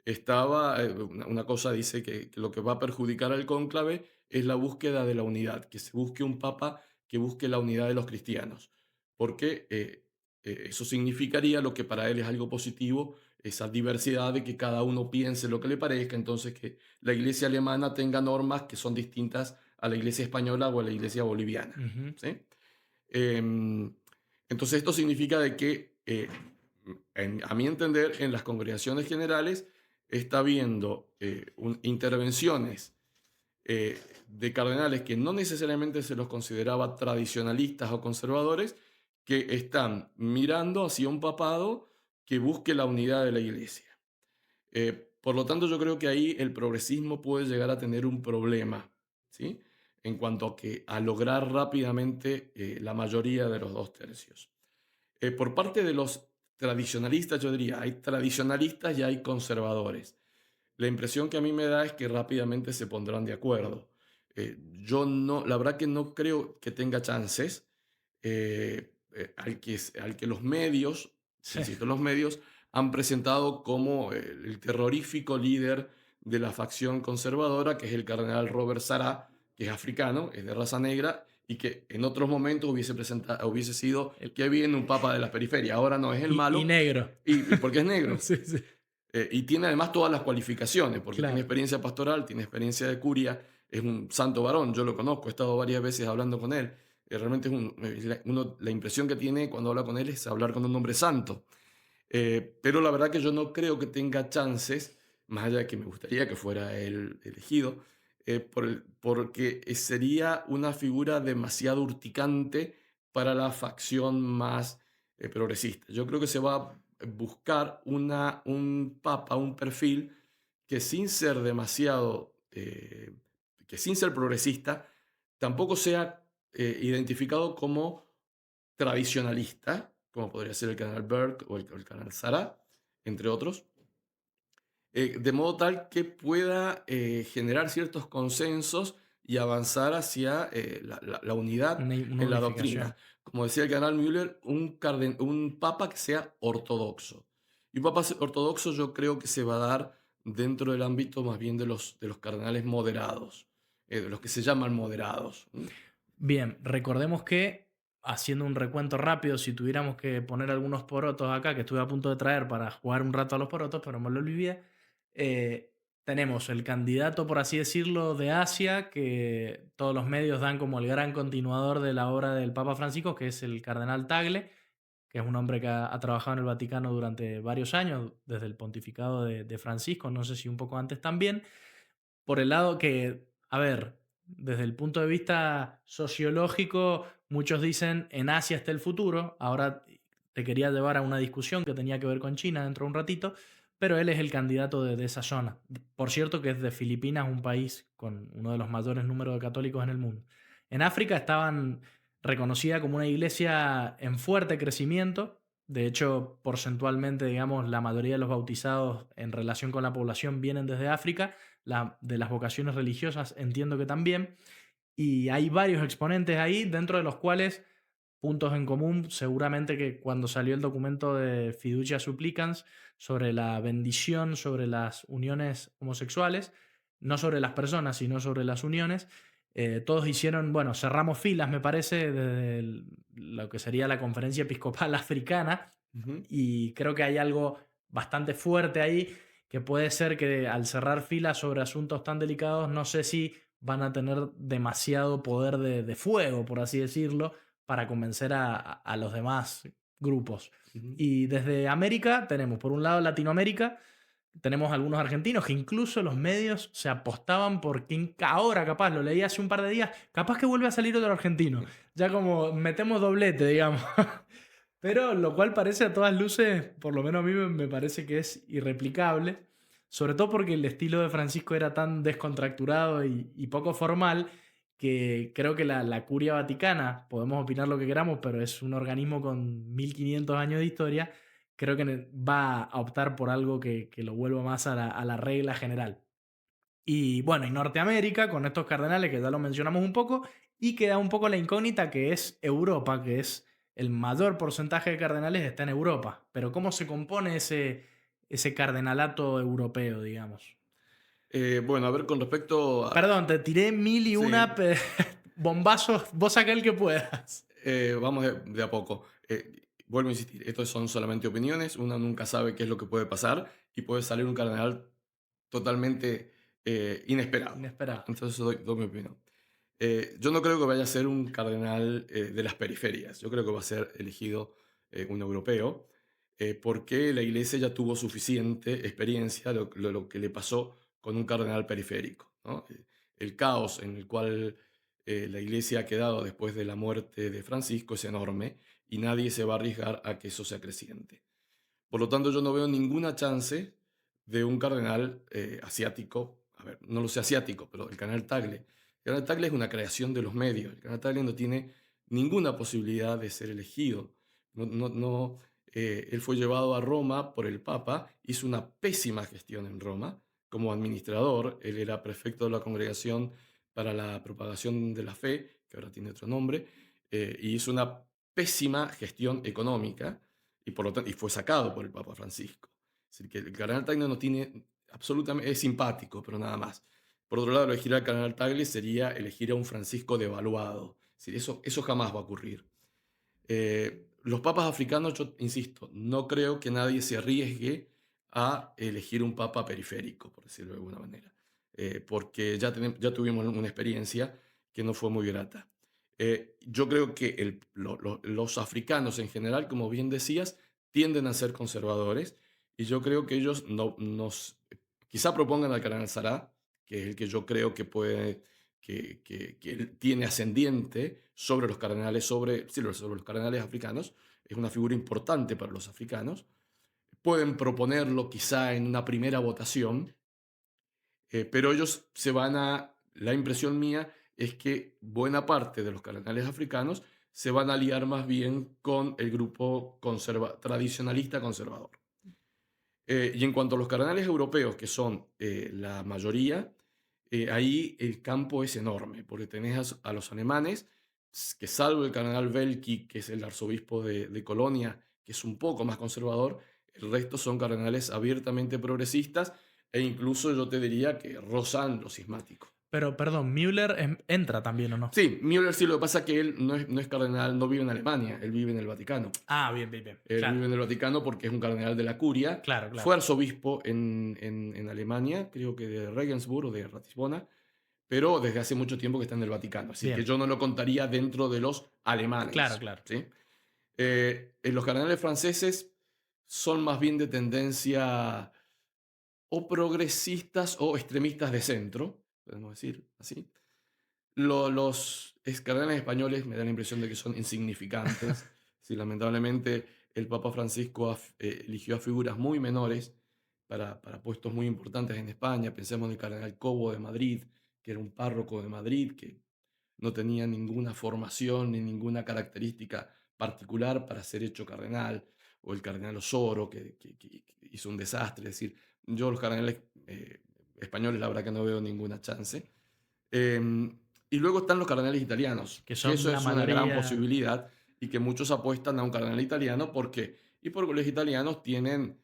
Una cosa dice que lo que va a perjudicar al cónclave es la búsqueda de la unidad, que se busque un papa que busque la unidad de los cristianos, porque eso significaría lo que para él es algo positivo, esa diversidad de que cada uno piense lo que le parezca, entonces que la iglesia alemana tenga normas que son distintas a la iglesia española o a la iglesia boliviana. Ujú. ¿Sí? Em, entonces esto significa de que, a mi entender, en las congregaciones generales está habiendo intervenciones de cardenales que no necesariamente se los consideraba tradicionalistas o conservadores, que están mirando hacia un papado que busque la unidad de la iglesia. Por lo tanto, yo creo que ahí el progresismo puede llegar a tener un problema, ¿sí? En cuanto a lograr rápidamente la mayoría de los 2 tercios. Por parte de los tradicionalistas, yo diría, hay tradicionalistas y hay conservadores. La impresión que a mí me da es que rápidamente se pondrán de acuerdo. Yo no, la verdad que no creo que tenga chances al que los medios, Sí. insisto, los medios han presentado como el terrorífico líder de la facción conservadora, que es el cardenal Robert Sarah, que es africano, es de raza negra, y que en otros momentos hubiese sido El- que viene un papa de la periferia. Ahora no es el y malo, negro. y porque es negro. Sí, sí, Y tiene además todas las cualificaciones, porque tiene claro. experiencia pastoral, tiene experiencia de curia, es un santo varón, yo lo conozco, he estado varias veces hablando con él. Realmente la impresión que tiene cuando habla con él es hablar con un hombre santo. Pero la verdad que yo no creo que tenga chances, más allá de que me gustaría que fuera él elegido, porque sería una figura demasiado urticante para la facción más progresista. Yo creo que se va a buscar un papa, un perfil que sin ser demasiado, que sin ser progresista, tampoco sea identificado como tradicionalista, como podría ser el canal Berg o el canal Zara, entre otros, de modo tal que pueda generar ciertos consensos y avanzar hacia la unidad Una en la doctrina. unificación. Como decía el canal Müller, un papa que sea ortodoxo. Y un papa ortodoxo yo creo que se va a dar dentro del ámbito más bien de los cardenales moderados, de los que se llaman moderados. Bien, recordemos que, haciendo un recuento rápido, si tuviéramos que poner algunos porotos acá, que estuve a punto de traer para jugar un rato a los porotos, pero me lo olvidé, tenemos el candidato, por así decirlo, de Asia, que todos los medios dan como el gran continuador de la obra del Papa Francisco, que es el cardenal Tagle, que es un hombre que ha trabajado en el Vaticano durante varios años, desde el pontificado de Francisco, no sé si un poco antes también. Por el lado que, a ver, desde el punto de vista sociológico, muchos dicen en Asia está el futuro. Ahora te quería llevar a una discusión que tenía que ver con China dentro de un ratito, pero él es el candidato de esa zona. Por cierto, que es de Filipinas, un país con uno de los mayores números de católicos en el mundo. En África estaban reconocida como una iglesia en fuerte crecimiento, De hecho, porcentualmente, digamos, la mayoría de los bautizados en relación con la población vienen desde África, de las vocaciones religiosas entiendo que también, y hay varios exponentes ahí, dentro de los cuales puntos en común, seguramente que cuando salió el documento de Fiducia Supplicans sobre la bendición sobre las uniones homosexuales, no sobre las personas, sino sobre las uniones, todos hicieron, bueno, cerramos filas, me parece, desde lo que sería la Conferencia Episcopal Africana, Ujú, y creo que hay algo bastante fuerte ahí, que puede ser que al cerrar filas sobre asuntos tan delicados, no sé si van a tener demasiado poder de fuego, por así decirlo, para convencer a los demás grupos. ujú. Y desde América tenemos, por un lado, Latinoamérica, tenemos algunos argentinos que incluso los medios se apostaban por que ahora, capaz, lo leí hace un par de días, capaz que vuelve a salir otro argentino. Ya como metemos doblete, digamos. Pero lo cual parece a todas luces, por lo menos a mí me parece que es irreplicable, sobre todo porque el estilo de Francisco era tan descontracturado y poco formal que creo que la curia vaticana, podemos opinar lo que queramos, pero es un organismo con 1500 años de historia, creo que va a optar por algo que lo vuelva más a la regla general. Y bueno, y Norteamérica, con estos cardenales que ya lo mencionamos un poco, y queda un poco la incógnita que es Europa, que es el mayor porcentaje de cardenales está en Europa. Pero ¿cómo se compone ese cardenalato europeo, digamos? Bueno, a ver, con respecto a... Perdón, te tiré mil y una Sí, bombazos, vos saca el que puedas. vamos de a poco. Vuelvo a insistir, estos son solamente opiniones, uno nunca sabe qué es lo que puede pasar y puede salir un cardenal totalmente inesperado, ¿no? Inesperado. Entonces doy mi opinión. Yo no creo que vaya a ser un cardenal de las periferias, yo creo que va a ser elegido un europeo, porque la iglesia ya tuvo suficiente experiencia de lo que le pasó con un cardenal periférico, ¿no? El caos en el cual la iglesia ha quedado después de la muerte de Francisco es enorme y nadie se va a arriesgar a que eso sea creciente. Por lo tanto, yo no veo ninguna chance de un cardenal asiático. A ver, no lo sé asiático, pero el cardenal Tagle. El cardenal Tagle es una creación de los medios. El cardenal Tagle no tiene ninguna posibilidad de ser elegido. Él fue llevado a Roma por el Papa, hizo una pésima gestión en Roma como administrador. Él era prefecto de la Congregación para la Propagación de la Fe, que ahora tiene otro nombre, y hizo una pésima gestión económica y por lo tanto, y fue sacado por el Papa Francisco. Es decir, que el cardenal Tagle no tiene absolutamente, es simpático, pero nada más. Por otro lado, elegir al cardenal Tagle sería elegir a un Francisco devaluado. Es decir, eso jamás va a ocurrir. Los papas africanos, yo insisto, no creo que nadie se arriesgue a elegir un papa periférico, por decirlo de alguna manera, porque ya tuvimos una experiencia que no fue muy grata. Yo creo que los africanos en general, como bien decías, tienden a ser conservadores y yo creo que ellos quizá propongan al cardenal Sará, que es el que yo creo que puede que él tiene ascendiente sobre los cardenales, sí, sobre los cardenales africanos, es una figura importante para los africanos. Pueden proponerlo quizá en una primera votación, pero ellos la impresión mía es que buena parte de los cardenales africanos se van a aliar más bien con el grupo tradicionalista conservador. Y en cuanto a los cardenales europeos, que son la mayoría, ahí el campo es enorme, porque tenés a los alemanes, que salvo el cardenal Welki, que es el arzobispo de Colonia, que es un poco más conservador, el resto son cardenales abiertamente progresistas e incluso yo te diría que rozan lo cismático. Pero, perdón, Müller entra también, ¿o no? Sí, Müller sí, lo que pasa es que él no es cardenal, no vive en Alemania, él vive en el Vaticano. Ah, bien, bien, bien. Él Claro, vive en el Vaticano porque es un cardenal de la curia. claro, claro. Fue arzobispo en Alemania, creo que de Regensburg o de Ratisbona, pero desde hace mucho tiempo que está en el Vaticano. Así que Bien, yo no lo contaría dentro de los claro, alemanes. claro. ¿Sí? Los cardenales franceses son más bien de tendencia o progresistas o extremistas de centro, podemos decir así. Los cardenales españoles me da la impresión de que son insignificantes. Sí, lamentablemente el Papa Francisco eligió a figuras muy menores para puestos muy importantes en España. Pensemos en el cardenal Cobo de Madrid, que era un párroco de Madrid que no tenía ninguna formación ni ninguna característica particular para ser hecho cardenal. o el cardenal Osoro, que hizo un desastre. Es decir, yo los cardenales españoles, la verdad que no veo ninguna chance. Y luego están los cardenales italianos, que que son eso la es una gran mayoría. posibilidad y que muchos apuestan a un cardenal italiano. ¿Por qué? Y porque los italianos tienen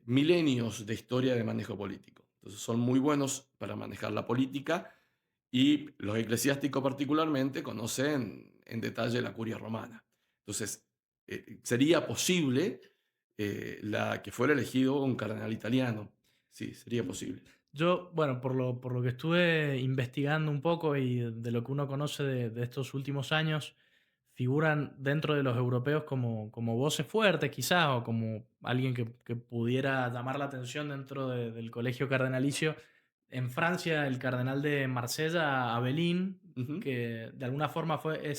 milenios de historia de manejo político. Entonces son muy buenos para manejar la política y los eclesiásticos particularmente conocen en detalle la curia romana. Entonces sería posible que fuera elegido un cardenal italiano. Sí, sería posible. Yo, bueno, por lo que estuve investigando un poco y de lo que uno conoce de estos últimos años, figuran dentro de los europeos como voces fuertes quizás, o como alguien que pudiera llamar la atención dentro del colegio cardenalicio. En Francia, el cardenal de Marsella, Abelín, Ujú. que de alguna forma fue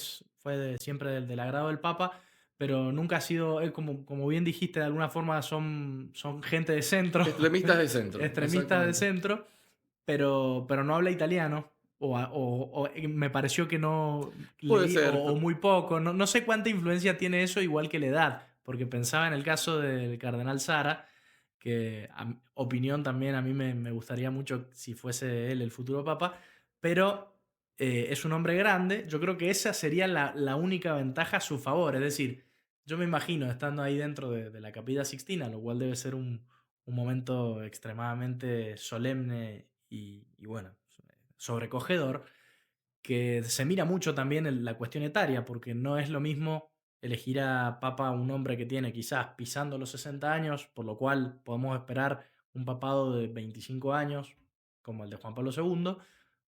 siempre del agrado del Papa, pero nunca ha sido, él como bien dijiste, de alguna forma son gente de centro, Extremistas de centro, extremistas de exactamente. centro, pero no habla italiano, o me pareció que no Puede leí, ser, o muy poco. No sé cuánta influencia tiene eso, igual que la edad, porque pensaba en el caso del cardenal Sara, que opinión también a mí me gustaría mucho si fuese él el futuro papa, pero es un hombre grande. Yo creo que esa sería la única ventaja a su favor. Es decir, yo me imagino estando ahí dentro de la Capilla Sixtina, lo cual debe ser un momento extremadamente solemne y bueno, sobrecogedor, que se mira mucho también en la cuestión etaria, porque no es lo mismo elegir a papa un hombre que tiene quizás pisando los 60 años, por lo cual podemos esperar un papado de 25 años, como el de Juan Pablo II,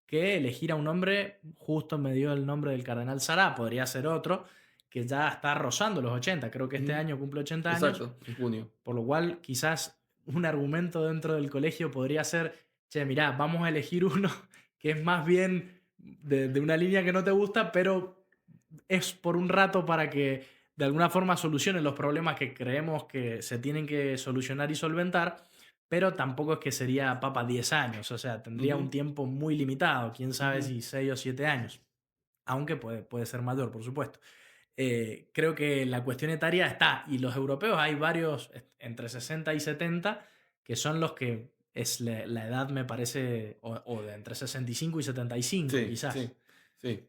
que elegir a un hombre, justo me dio el nombre del cardenal Sará, podría ser otro, que ya está rozando los 80, creo que este ujú, año cumple 80 años, exacto, en junio. por lo cual quizás un argumento dentro del colegio podría ser, che, mirá, vamos a elegir uno que es más bien de una línea que no te gusta, pero es por un rato para que de alguna forma solucionen los problemas que creemos que se tienen que solucionar y solventar, pero tampoco es que sería papa 10 años, o sea, tendría un Ujú, tiempo muy limitado, quién sabe ujú. si 6 o 7 años, aunque puede ser mayor, por supuesto. Creo que la cuestión etaria está, y los europeos hay varios entre 60 y 70 que son los que es la edad, me parece, o de entre 65 y 75 Sí, sí, quizás. sí.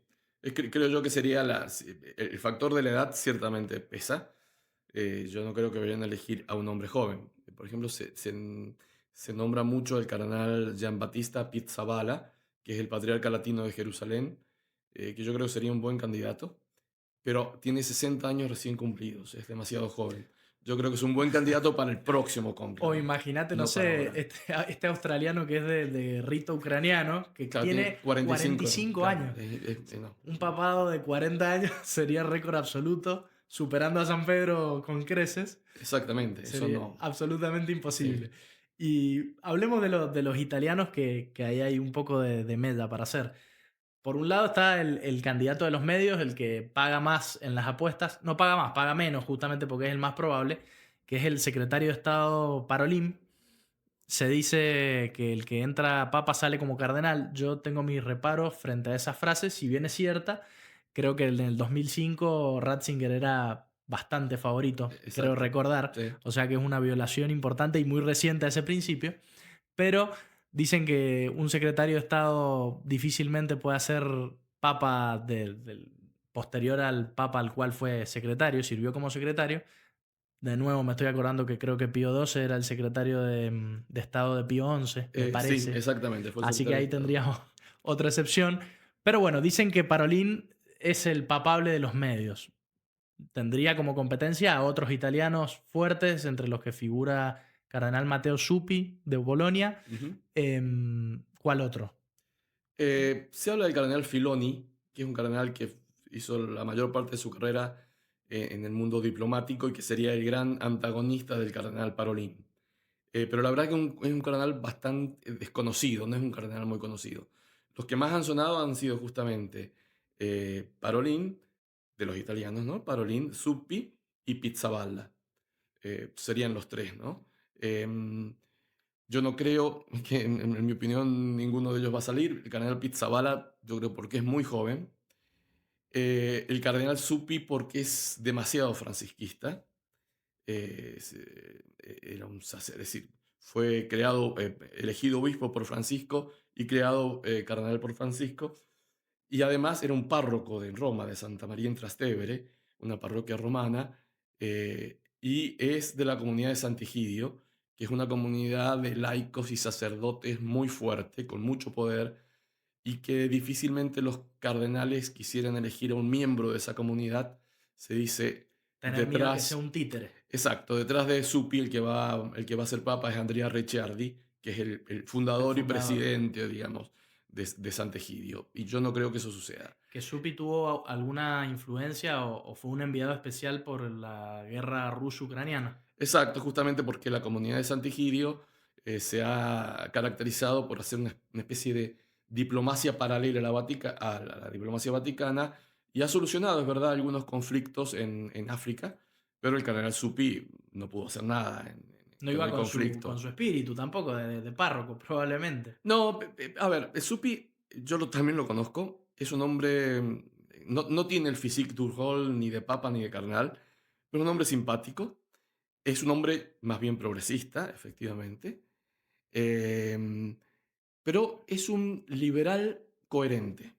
Creo yo que sería el factor de la edad ciertamente pesa. Yo no creo que vayan a elegir a un hombre joven. Por ejemplo, se nombra mucho el cardenal Giambattista Pizzaballa, que es el patriarca latino de Jerusalén, que yo creo que sería un buen candidato, pero tiene 60 años recién cumplidos, es demasiado joven. Yo creo que es un buen candidato para el próximo O cónclave, imagínate, no no para sé, ahora. este australiano que es de rito ucraniano, que Claro, tiene tiene 45, 45 claro, años. no, Un papado de 40 años sería récord absoluto, superando a San Pedro con creces. exactamente, eso Sería no. absolutamente Sí. imposible. Y hablemos de los italianos, que ahí hay un poco de meta para hacer. Por un lado está el candidato de los medios, el que paga más en las apuestas. No paga más, paga menos, justamente porque es el más probable, que es el secretario de Estado Parolin. Se dice que el que entra papa sale como cardenal. Yo tengo mis reparos frente a esas frases, si bien es cierta. Creo que en el 2005 Ratzinger era bastante favorito, creo Exacto. recordar. Sí. O sea que es una violación importante y muy reciente a ese principio. Pero dicen que un secretario de Estado difícilmente puede ser papa posterior al papa al cual fue secretario, sirvió como secretario. De nuevo me estoy acordando que creo que Pío XII era el secretario de Estado de Pío XI, me Sí, parece. exactamente, fue el Así que secretario de ahí Estado. tendríamos otra excepción. Pero bueno, dicen que Parolín es el papable de los medios. Tendría como competencia a otros italianos fuertes, entre los que figura Cardenal Matteo Zuppi de Bolonia. Ujú. ¿Cuál otro? Se habla del cardenal Filoni, que es un cardenal que hizo la mayor parte de su carrera en el mundo diplomático y que sería el gran antagonista del cardenal Parolin. Pero la verdad que es un cardenal bastante desconocido, no es un cardenal muy conocido. Los que más han sonado han sido justamente Parolin, de los italianos, ¿no? Parolin, Zuppi y Pizzaballa. Serían los tres, ¿no? Yo no creo que, en mi opinión, ninguno de ellos va a salir. El cardenal Pizzaballa, yo creo porque es muy joven. El cardenal Zuppi porque es demasiado francisquista. era un sacerdote, es decir, fue creado, elegido obispo por Francisco y creado cardenal por Francisco. Y además era un párroco de Roma, de Santa María in Trastevere, una parroquia romana, y es de la comunidad de Sant'Egidio, que es una comunidad de laicos y sacerdotes muy fuerte, con mucho poder, y que difícilmente los cardenales quisieran elegir a un miembro de esa comunidad. Se dice Tener miedo que sea detrás, un títere. exacto, detrás de Suppi el que va a ser papa es Andrea Ricciardi, que es el El fundador y fundador. presidente, digamos, de Sant'Egidio. Y yo no creo que eso suceda. ¿Que Supi tuvo alguna influencia o fue un enviado especial por la guerra ruso-ucraniana? Exacto, justamente porque la comunidad de Sant'Egidio se ha caracterizado por hacer una especie de diplomacia paralela a la diplomacia vaticana y ha solucionado, es verdad, algunos conflictos en África, pero el cardenal Suppi no pudo hacer nada No con iba el con conflicto. su espíritu tampoco, de párroco, probablemente. No, a ver, Suppi también lo conozco, es un hombre, no tiene el physique du rôle ni de papa ni de cardenal, pero un hombre simpático. Es un hombre más bien progresista, efectivamente, em, pero es un liberal coherente.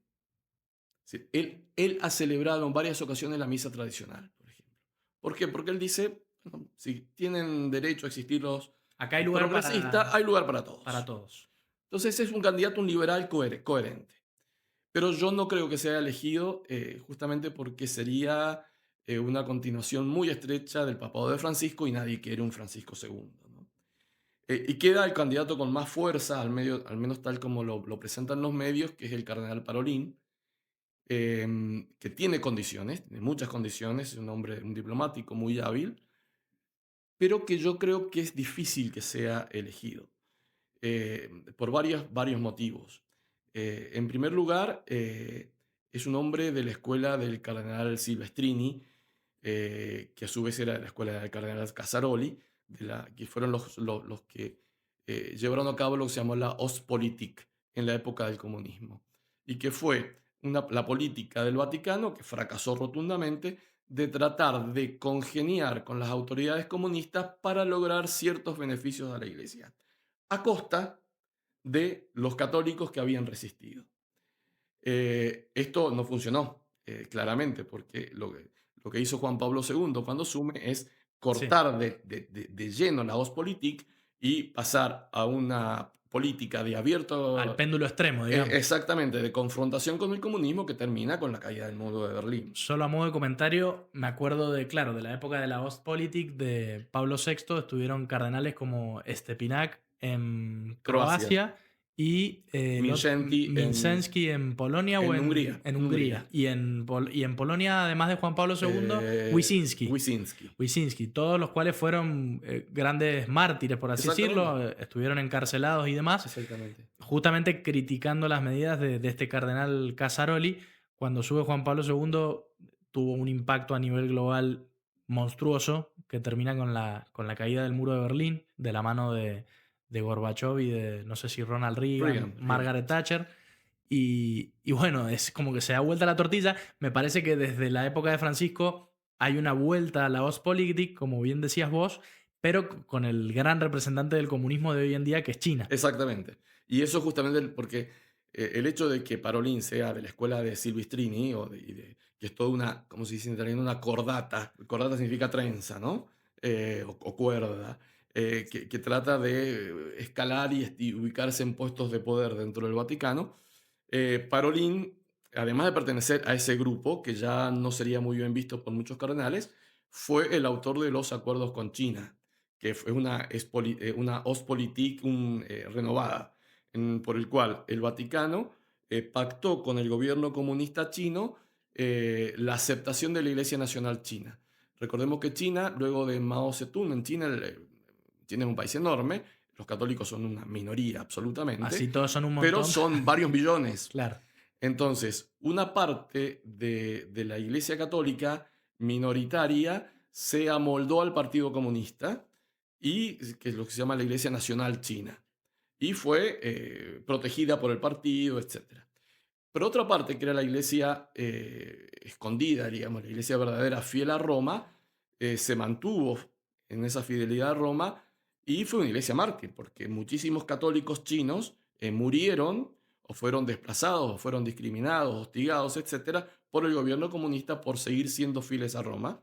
Sí, él ha celebrado en varias ocasiones la misa tradicional, por ejemplo. ¿Por qué? Porque él dice, bueno, si tienen derecho a existir los Acá hay lugar progresistas, hay lugar para para todos. todos. Entonces es un candidato, un liberal coherente. Pero yo no creo que sea elegido justamente porque sería una continuación muy estrecha del papado de Francisco y nadie quiere un Francisco segundo, ¿no? Y queda el candidato con más fuerza, al menos tal como lo presentan los medios, que es el cardenal Parolín, que tiene muchas condiciones, es un hombre, un diplomático muy hábil, pero que yo creo que es difícil que sea elegido por varios motivos. En primer lugar, es un hombre de la escuela del cardenal Silvestrini, que a su vez era de la escuela del cardenal Casaroli, que fueron los que llevaron a cabo lo que se llamó la Ostpolitik en la época del comunismo, y que fue la política del Vaticano, que fracasó rotundamente, de tratar de congeniar con las autoridades comunistas para lograr ciertos beneficios a la Iglesia a costa de los católicos que habían resistido. Esto no funcionó, claramente, porque lo que hizo Juan Pablo II cuando asume es Sí, cortar de lleno la Ostpolitik y pasar a una política de al abierto, péndulo extremo, digamos. exactamente, de confrontación con el comunismo que termina con la caída del muro de Berlín. Solo a modo de comentario, me acuerdo de, claro, de la época de la Ostpolitik de Pablo VI, estuvieron cardenales como Stepinac en Croacia, Croacia y Mindszenty Minczynski en Polonia o en Hungría, en en Hungría. Hungría. Y en Polonia, además de Juan Pablo II, Wyszynski. Wyszynski, Wyszynski, todos los cuales fueron grandes mártires, por así exactamente, decirlo, estuvieron encarcelados y demás, exactamente. justamente criticando las medidas de este cardenal Casaroli. Cuando sube Juan Pablo II tuvo un impacto a nivel global monstruoso que termina con la caída del muro de Berlín de la mano de Gorbachev y de, no sé si Ronald Reagan, Reagan, Margaret Thatcher. Y bueno, es como que se da vuelta la tortilla. Me parece que desde la época de Francisco hay una vuelta a la Ostpolitik, como bien decías vos, pero con el gran representante del comunismo de hoy en día, que es China. exactamente. Y eso justamente porque el hecho de que Parolin sea de la escuela de Silvestrini, que es toda una, como se dice en italiano, una cordata. Cordata significa trenza, ¿no? O cuerda. Que trata de escalar y ubicarse en puestos de poder dentro del Vaticano. Parolin, además de pertenecer a ese grupo, que ya no sería muy bien visto por muchos cardenales, fue el autor de los acuerdos con China, que fue una Ostpolitik renovada, por el cual el Vaticano pactó con el gobierno comunista chino la aceptación de la Iglesia Nacional China. Recordemos que China, luego de Mao Zedong, China es un país enorme, los católicos son una minoría absolutamente, Así todos son un pero montón. son varios millones. Claro. Entonces, una parte de la Iglesia Católica minoritaria se amoldó al Partido Comunista y que es lo que se llama la Iglesia Nacional China y fue protegida por el partido, etcétera. Pero otra parte, que era la iglesia escondida, digamos, la iglesia verdadera fiel a Roma, se mantuvo en esa fidelidad a Roma y fue una iglesia mártir, porque muchísimos católicos chinos murieron o fueron desplazados o fueron discriminados, hostigados, etcétera, por el gobierno comunista por seguir siendo fieles a Roma.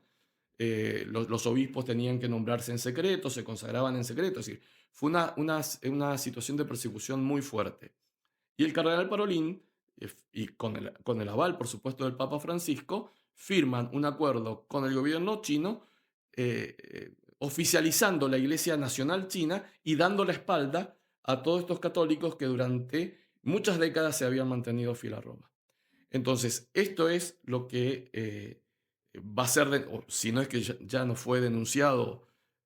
Los obispos tenían que nombrarse en secreto, se consagraban en secreto, es decir, fue una situación de persecución muy fuerte. Y el cardenal Parolin, y con el aval, por supuesto, del Papa Francisco, firman un acuerdo con el gobierno chino, oficializando la Iglesia Nacional China y dando la espalda a todos estos católicos que durante muchas décadas se habían mantenido fiel a Roma. Entonces, esto es lo que va a ser, o si no es que ya no fue denunciado,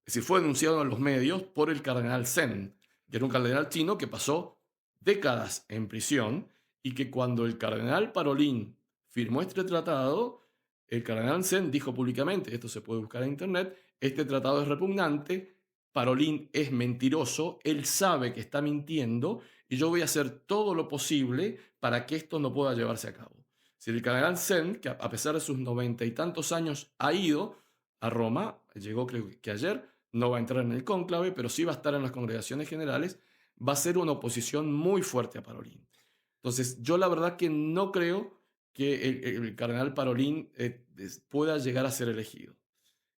si fue denunciado en los medios por el cardenal Zen, que era un cardenal chino que pasó décadas en prisión y que cuando el cardenal Parolin firmó este tratado, el cardenal Zen dijo públicamente, esto se puede buscar en internet, este tratado es repugnante, Parolin es mentiroso, él sabe que está mintiendo y yo voy a hacer todo lo posible para que esto no pueda llevarse a cabo. Si el cardenal Zen, que a pesar de sus 90 y tantos años ha ido a Roma, llegó creo que ayer, no va a entrar en el cónclave, pero sí va a estar en las congregaciones generales, va a ser una oposición muy fuerte a Parolin. Entonces, yo la verdad que no creo que el cardenal Parolin pueda llegar a ser elegido.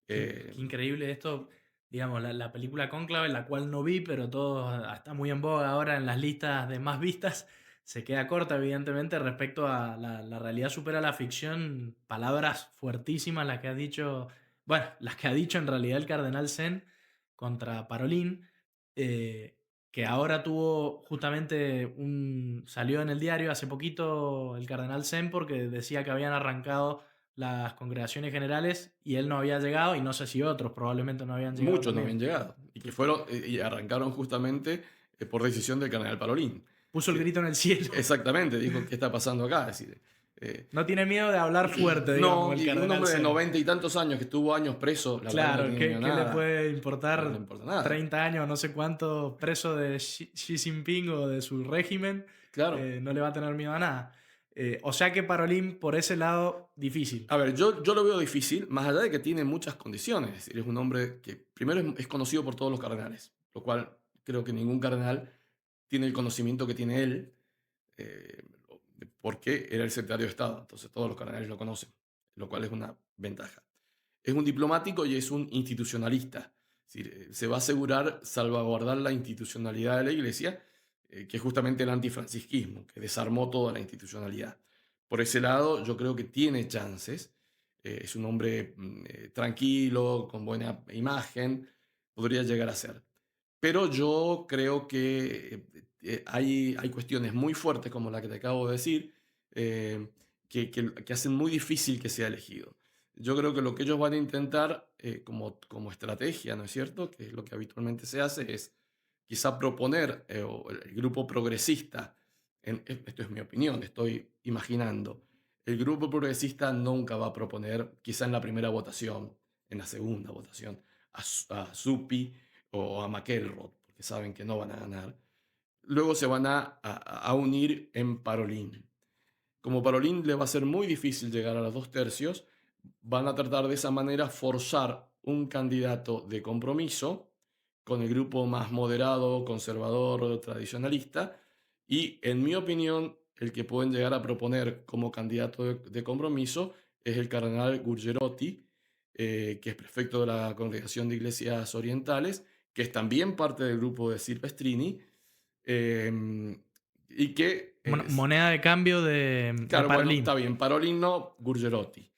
Qué increíble esto, digamos, la película Cónclave, la cual no vi, pero todo está muy en boga ahora en las listas de más vistas, se queda corta, evidentemente, respecto a la realidad supera la ficción, palabras fuertísimas las que ha dicho, bueno, las que ha dicho en realidad el cardenal Zen contra Parolín, que ahora tuvo justamente salió en el diario hace poquito el cardenal Zen porque decía que habían arrancado las congregaciones generales y él no había llegado y no sé si otros probablemente no habían llegado Muchos no también. habían llegado y que fueron y arrancaron justamente por decisión del cardenal Parolin. Puso el grito en el cielo. Exactamente, dijo, ¿qué está pasando acá? Es decir, No tiene miedo de hablar fuerte, digamos, no, el y un cardenal hombre de Zen. 90 y tantos años que estuvo años preso, la verdad que no Claro, tiene miedo a ¿qué le nada, puede no le importar importa nada. 30 años, no sé cuánto, preso de Xi Jinping o de su régimen? Claro. No le va a tener miedo a nada. O sea que Parolín, por ese lado, difícil. A ver, yo lo veo difícil, más allá de que tiene muchas condiciones. Es decir, es un hombre que primero es conocido por todos los cardenales, lo cual creo que ningún cardenal tiene el conocimiento que tiene él, eh, porque era el secretario de Estado, entonces todos los cardenales lo conocen, lo cual es una ventaja. Es un diplomático y es un institucionalista. Es decir, se va a asegurar salvaguardar la institucionalidad de la Iglesia, que es justamente el antifrancisquismo, que desarmó toda la institucionalidad. Por ese lado, yo creo que tiene chances. Es un hombre tranquilo, con buena imagen, podría llegar a ser. Pero yo creo que hay cuestiones muy fuertes, como la que te acabo de decir, que hacen muy difícil que sea elegido. Yo creo que lo que ellos van a intentar como estrategia, ¿no es cierto? Que es lo que habitualmente se hace, es quizá proponer, o el grupo progresista, esto es mi opinión, estoy imaginando, el grupo progresista nunca va a proponer, quizá en la primera votación, en la segunda votación, a Supi o a McElroth, porque saben que no van a ganar. Luego se van a unir en Parolín. Como Parolín le va a ser muy difícil llegar a los 2 tercios, van a tratar de esa manera forzar un candidato de compromiso con el grupo más moderado, conservador, tradicionalista, y en mi opinión, el que pueden llegar a proponer como candidato de compromiso es el cardenal Gurgerotti, que es prefecto de la Congregación de Iglesias Orientales, que es también parte del grupo de Silvestrini, y que es, Moneda de cambio de claro, bueno, está Parolín. bien, Parolin no, Gurgerotti.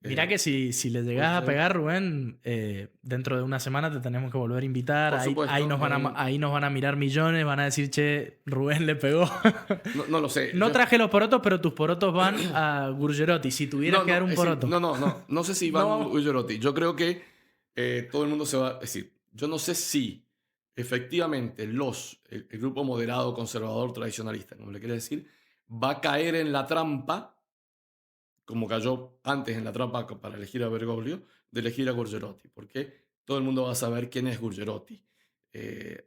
Mirá que si le llegás a Gurgerotti, pegar, Rubén, dentro de una semana te tenemos que volver a invitar. por supuesto, Ahí nos van a mirar millones, van a decir, che, Rubén le pegó. no lo sé. No traje los porotos, pero tus porotos van a Gurgerotti. Si tuvieras No, que dar no, un es decir, poroto. no sé si Iván No. Gurgerotti. Yo creo que todo el mundo se va. Es decir, yo no sé si efectivamente el grupo moderado, conservador, tradicionalista, como le quiere decir, va a caer en la trampa, como cayó antes en la trampa para elegir a Bergoglio, de elegir a Gurgerotti, porque todo el mundo va a saber quién es Gurgerotti.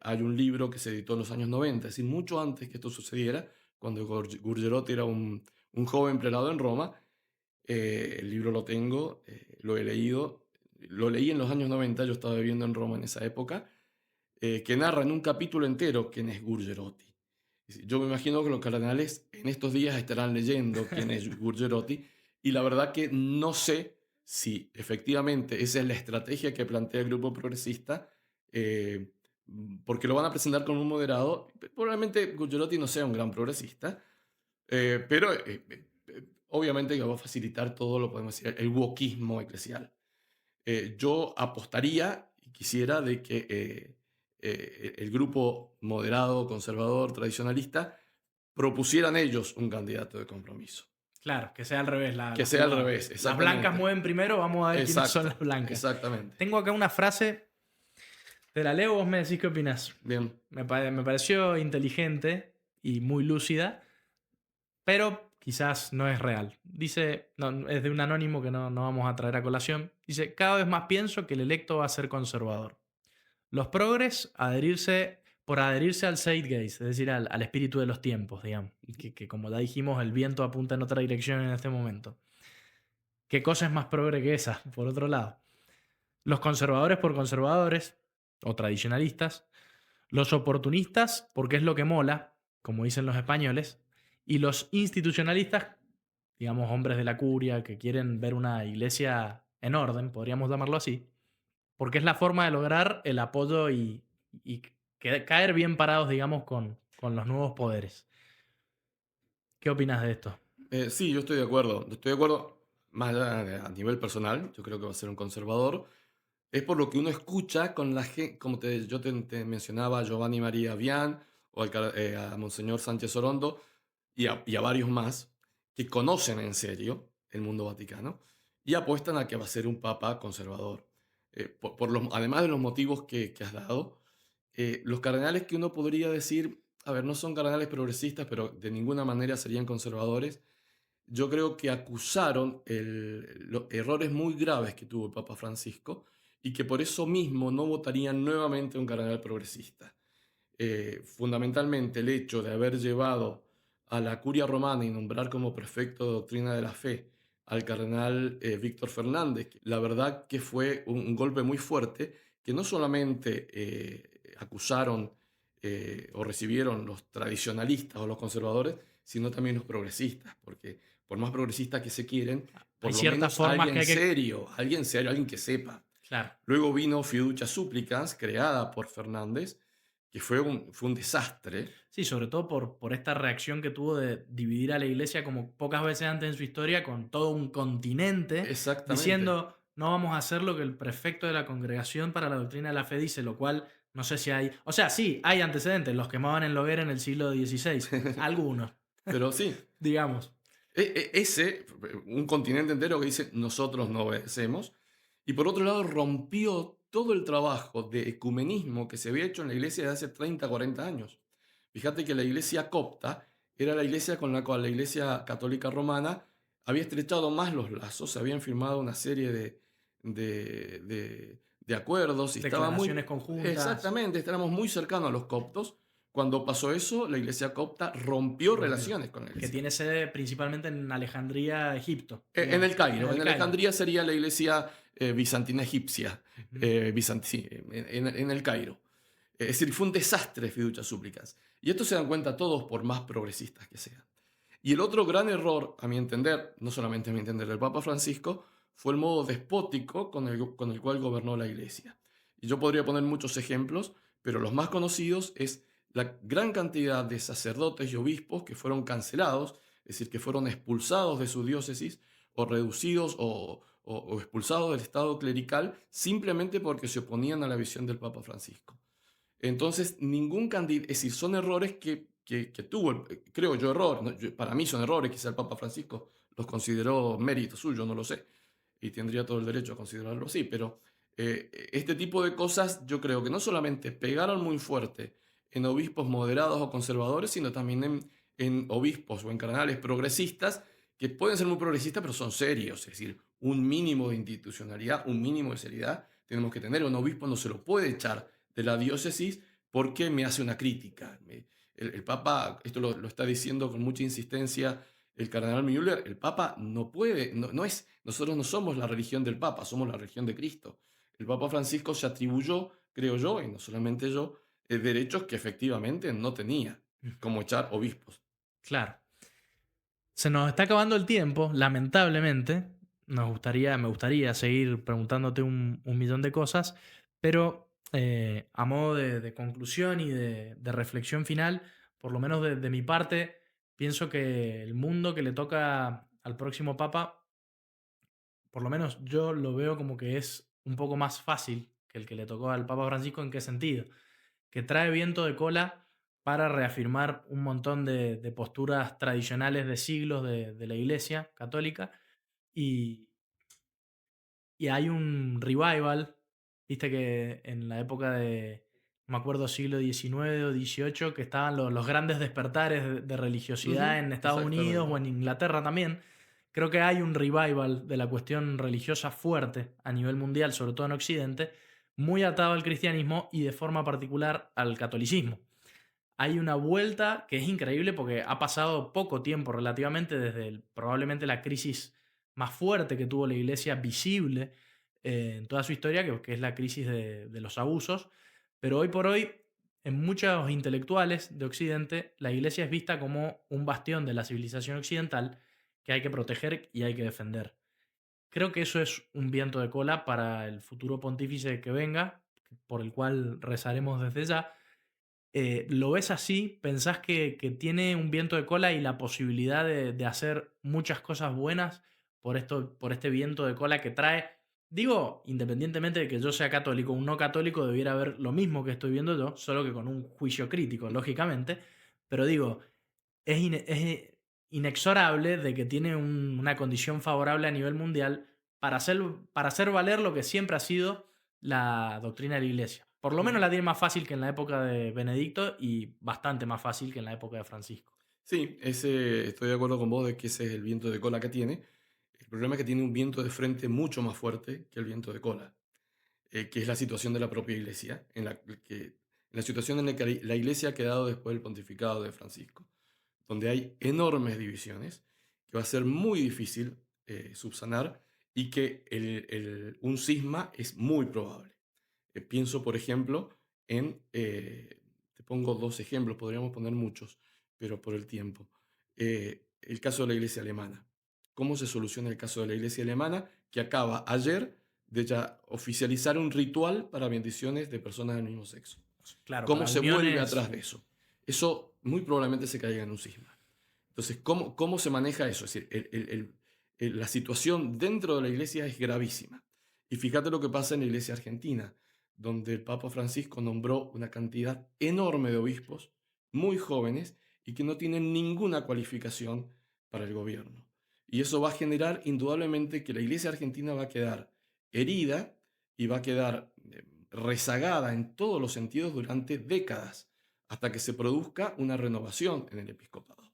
Hay un libro que se editó en los años 90, es decir, mucho antes que esto sucediera, cuando Gurgerotti era un joven prelado en Roma. El libro lo tengo, lo he leído, lo leí en los años 90, yo estaba viviendo en Roma en esa época, que narra en un capítulo entero quién es Gurgerotti. Yo me imagino que los cardenales en estos días estarán leyendo quién es Gurgerotti, y la verdad que no sé si efectivamente esa es la estrategia que plantea el grupo progresista, eh, porque lo van a presentar como un moderado. Probablemente Gurgerotti no sea un gran progresista, pero obviamente que va a facilitar todo, lo podemos decir, el wokismo eclesial. Yo apostaría y quisiera de que el grupo moderado, conservador, tradicionalista, propusieran ellos un candidato de compromiso. Claro, que sea al revés, Que las sea al jugadas. revés, Las blancas exactamente. mueven primero, vamos a ver quiénes son las Exacto, blancas. exactamente. Tengo acá una frase, te la leo, vos me decís qué opinás. Bien. Me pareció inteligente y muy lúcida, pero quizás no es real. Dice, no, es de un anónimo que no vamos a traer a colación. Dice, cada vez más pienso que el electo va a ser conservador. Los progres por adherirse al zeitgeist, es decir, al espíritu de los tiempos, digamos. Que como ya dijimos, el viento apunta en otra dirección en este momento. ¿Qué cosa es más progre que esa, por otro lado? Los conservadores por conservadores o tradicionalistas, los oportunistas porque es lo que mola, como dicen los españoles, y los institucionalistas, digamos hombres de la curia que quieren ver una iglesia en orden, podríamos llamarlo así, porque es la forma de lograr el apoyo y caer bien parados, digamos, con los nuevos poderes. ¿Qué opinas de esto? Sí, yo estoy de acuerdo. Estoy de acuerdo más allá a nivel personal. Yo creo que va a ser un conservador. Es por lo que uno escucha con la gente, como te mencionaba, a Giovanni María Vian o a Monseñor Sánchez Orondo y a varios más que conocen en serio el mundo vaticano y apuestan a que va a ser un papa conservador. Además de los motivos que has dado, los cardenales que uno podría decir, a ver, no son cardenales progresistas, pero de ninguna manera serían conservadores. Yo creo que acusaron los errores muy graves que tuvo el Papa Francisco y que por eso mismo no votarían nuevamente a un cardenal progresista. Fundamentalmente el hecho de haber llevado a la curia romana y nombrar como prefecto de doctrina de la fe al cardenal Víctor Fernández, la verdad que fue un golpe muy fuerte que no solamente acusaron o recibieron los tradicionalistas o los conservadores, sino también los progresistas, porque por más progresistas que se quieren, Hay por lo ciertas menos formas que hay que... alguien serio, alguien que sepa. Claro. Luego vino Fiducia Supplicans, creada por Fernández, que fue un desastre. Sí, sobre todo por esta reacción que tuvo de dividir a la iglesia como pocas veces antes en su historia con todo un continente, Exactamente. diciendo no vamos a hacer lo que el prefecto de la Congregación para la Doctrina de la Fe dice, lo cual no sé si hay... O sea, sí, hay antecedentes, los quemaban en la hoguera en el siglo XVI, algunos, Pero sí, digamos. un continente entero que dice nosotros no obedecemos. Y por otro lado, rompió todo el trabajo de ecumenismo que se había hecho en la iglesia de hace 30, 40 años. Fíjate que la iglesia copta era la iglesia con la cual la iglesia católica romana había estrechado más los lazos, se habían firmado una serie de acuerdos y estaba muy, Declaraciones conjuntas, exactamente, estábamos muy cercanos a los coptos. Cuando pasó eso, la iglesia copta rompió rompió. relaciones con la Que iglesia. tiene sede principalmente en Alejandría, Egipto, En digamos, el Cairo, en el en Cairo. Alejandría sería la iglesia bizantina egipcia, Ujú. sí, en el Cairo. Es decir, fue un desastre Fiducia Súplicas. Y esto se dan cuenta todos por más progresistas que sean. Y el otro gran error, a mi entender, no solamente a mi entender, del Papa Francisco, fue el modo despótico con el cual gobernó la iglesia. Y yo podría poner muchos ejemplos, pero los más conocidos es la gran cantidad de sacerdotes y obispos que fueron cancelados, es decir, que fueron expulsados de su diócesis o reducidos o expulsados del estado clerical simplemente porque se oponían a la visión del Papa Francisco. Entonces, ningún candidato, es decir, son errores que tuvo, creo yo, error, ¿no? Para mí son errores, quizá el Papa Francisco los consideró mérito suyo, no lo sé, y tendría todo el derecho a considerarlo así, pero este tipo de cosas yo creo que no solamente pegaron muy fuerte en obispos moderados o conservadores, sino también en obispos o en cardenales progresistas, que pueden ser muy progresistas, pero son serios, es decir, un mínimo de institucionalidad, un mínimo de seriedad tenemos que tener. Un obispo no se lo puede echar de la diócesis porque me hace una crítica. El Papa, esto lo está diciendo con mucha insistencia el cardenal Müller, el Papa no puede, no es, nosotros no somos la religión del Papa, somos la religión de Cristo. El Papa Francisco se atribuyó, creo yo, y no solamente yo, derechos que efectivamente no tenía, como echar obispos. Claro. Se nos está acabando el tiempo, lamentablemente. Me gustaría seguir preguntándote un millón de cosas, pero a modo de conclusión y de reflexión final, por lo menos de mi parte, pienso que el mundo que le toca al próximo papa, por lo menos yo lo veo como que es un poco más fácil que el que le tocó al Papa Francisco. ¿En qué sentido? Que trae viento de cola para reafirmar un montón de posturas tradicionales de siglos de la Iglesia católica y, y hay un revival, viste que en la época de, no me acuerdo, siglo XIX o XVIII, que estaban los grandes despertares de religiosidad Ujú, en Estados Unidos o exactamente. en Inglaterra también. Creo que hay un revival de la cuestión religiosa fuerte a nivel mundial, sobre todo en Occidente, muy atado al cristianismo y de forma particular al catolicismo. Hay una vuelta que es increíble porque ha pasado poco tiempo relativamente desde probablemente la crisis más fuerte que tuvo la iglesia visible en toda su historia, que es la crisis de los abusos. Pero hoy por hoy, en muchos intelectuales de Occidente, la iglesia es vista como un bastión de la civilización occidental que hay que proteger y hay que defender. Creo que eso es un viento de cola para el futuro pontífice que venga, por el cual rezaremos desde ya. ¿Lo ves así? ¿Pensás que tiene un viento de cola y la posibilidad de hacer muchas cosas buenas por este viento de cola que trae? Digo, independientemente de que yo sea católico, un no católico debiera ver lo mismo que estoy viendo yo, solo que con un juicio crítico, lógicamente. Pero digo, es inexorable de que tiene una condición favorable a nivel mundial para hacer valer lo que siempre ha sido la doctrina de la Iglesia. Por lo menos Ujú. la tiene más fácil que en la época de Benedicto y bastante más fácil que en la época de Francisco. Sí, estoy de acuerdo con vos de que ese es el viento de cola que tiene. El problema es que tiene un viento de frente mucho más fuerte que el viento de cola, que es la situación de la propia iglesia, en la situación en la que la iglesia ha quedado después del pontificado de Francisco, donde hay enormes divisiones, que va a ser muy difícil subsanar y que un cisma es muy probable. Pienso, por ejemplo, te pongo dos ejemplos, podríamos poner muchos, pero por el tiempo. El caso de la iglesia alemana. ¿Cómo se soluciona el caso de la iglesia alemana que acaba ayer de ya oficializar un ritual para bendiciones de personas del mismo sexo? Claro, ¿Cómo para se vuelve uniones. atrás de eso? Eso muy probablemente se caiga en un cisma. Entonces, ¿cómo se maneja eso? Es decir, la situación dentro de la iglesia es gravísima. Y fíjate lo que pasa en la iglesia argentina, donde el Papa Francisco nombró una cantidad enorme de obispos, muy jóvenes, y que no tienen ninguna cualificación para el gobierno. Y eso va a generar indudablemente que la iglesia argentina va a quedar herida y va a quedar rezagada en todos los sentidos durante décadas, hasta que se produzca una renovación en el episcopado.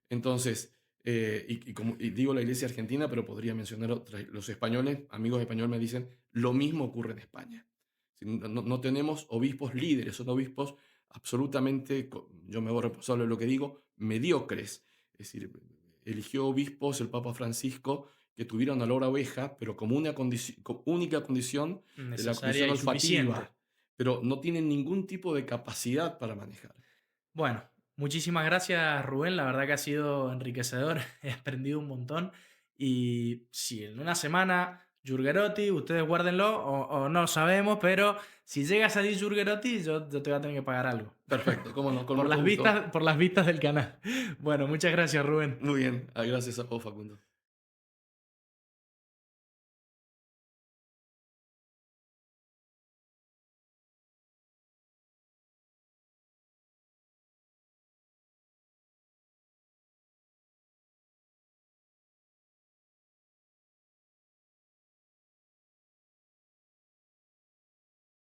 Entonces, y digo la iglesia argentina, pero podría mencionar los españoles, amigos españoles me dicen, lo mismo ocurre en España. Si no tenemos obispos líderes, son obispos absolutamente, yo me hago responsable de lo que digo, mediocres. Es decir, eligió obispos el Papa Francisco que tuvieron olor a oveja, pero como una única condición de la Necesaria condición y suficiente. olfativa, pero no tienen ningún tipo de capacidad para manejar. Bueno, muchísimas gracias, Rubén. La verdad que ha sido enriquecedor. He aprendido un montón. Y si en una semana Jurgerotti, ustedes guárdenlo o no lo sabemos, pero si llega a salir Jurgerotti, yo te voy a tener que pagar algo. Perfecto, cómo no, con mucho gusto. Por las vistas del canal. Bueno, muchas gracias, Rubén. Muy bien, gracias a vos, Facundo.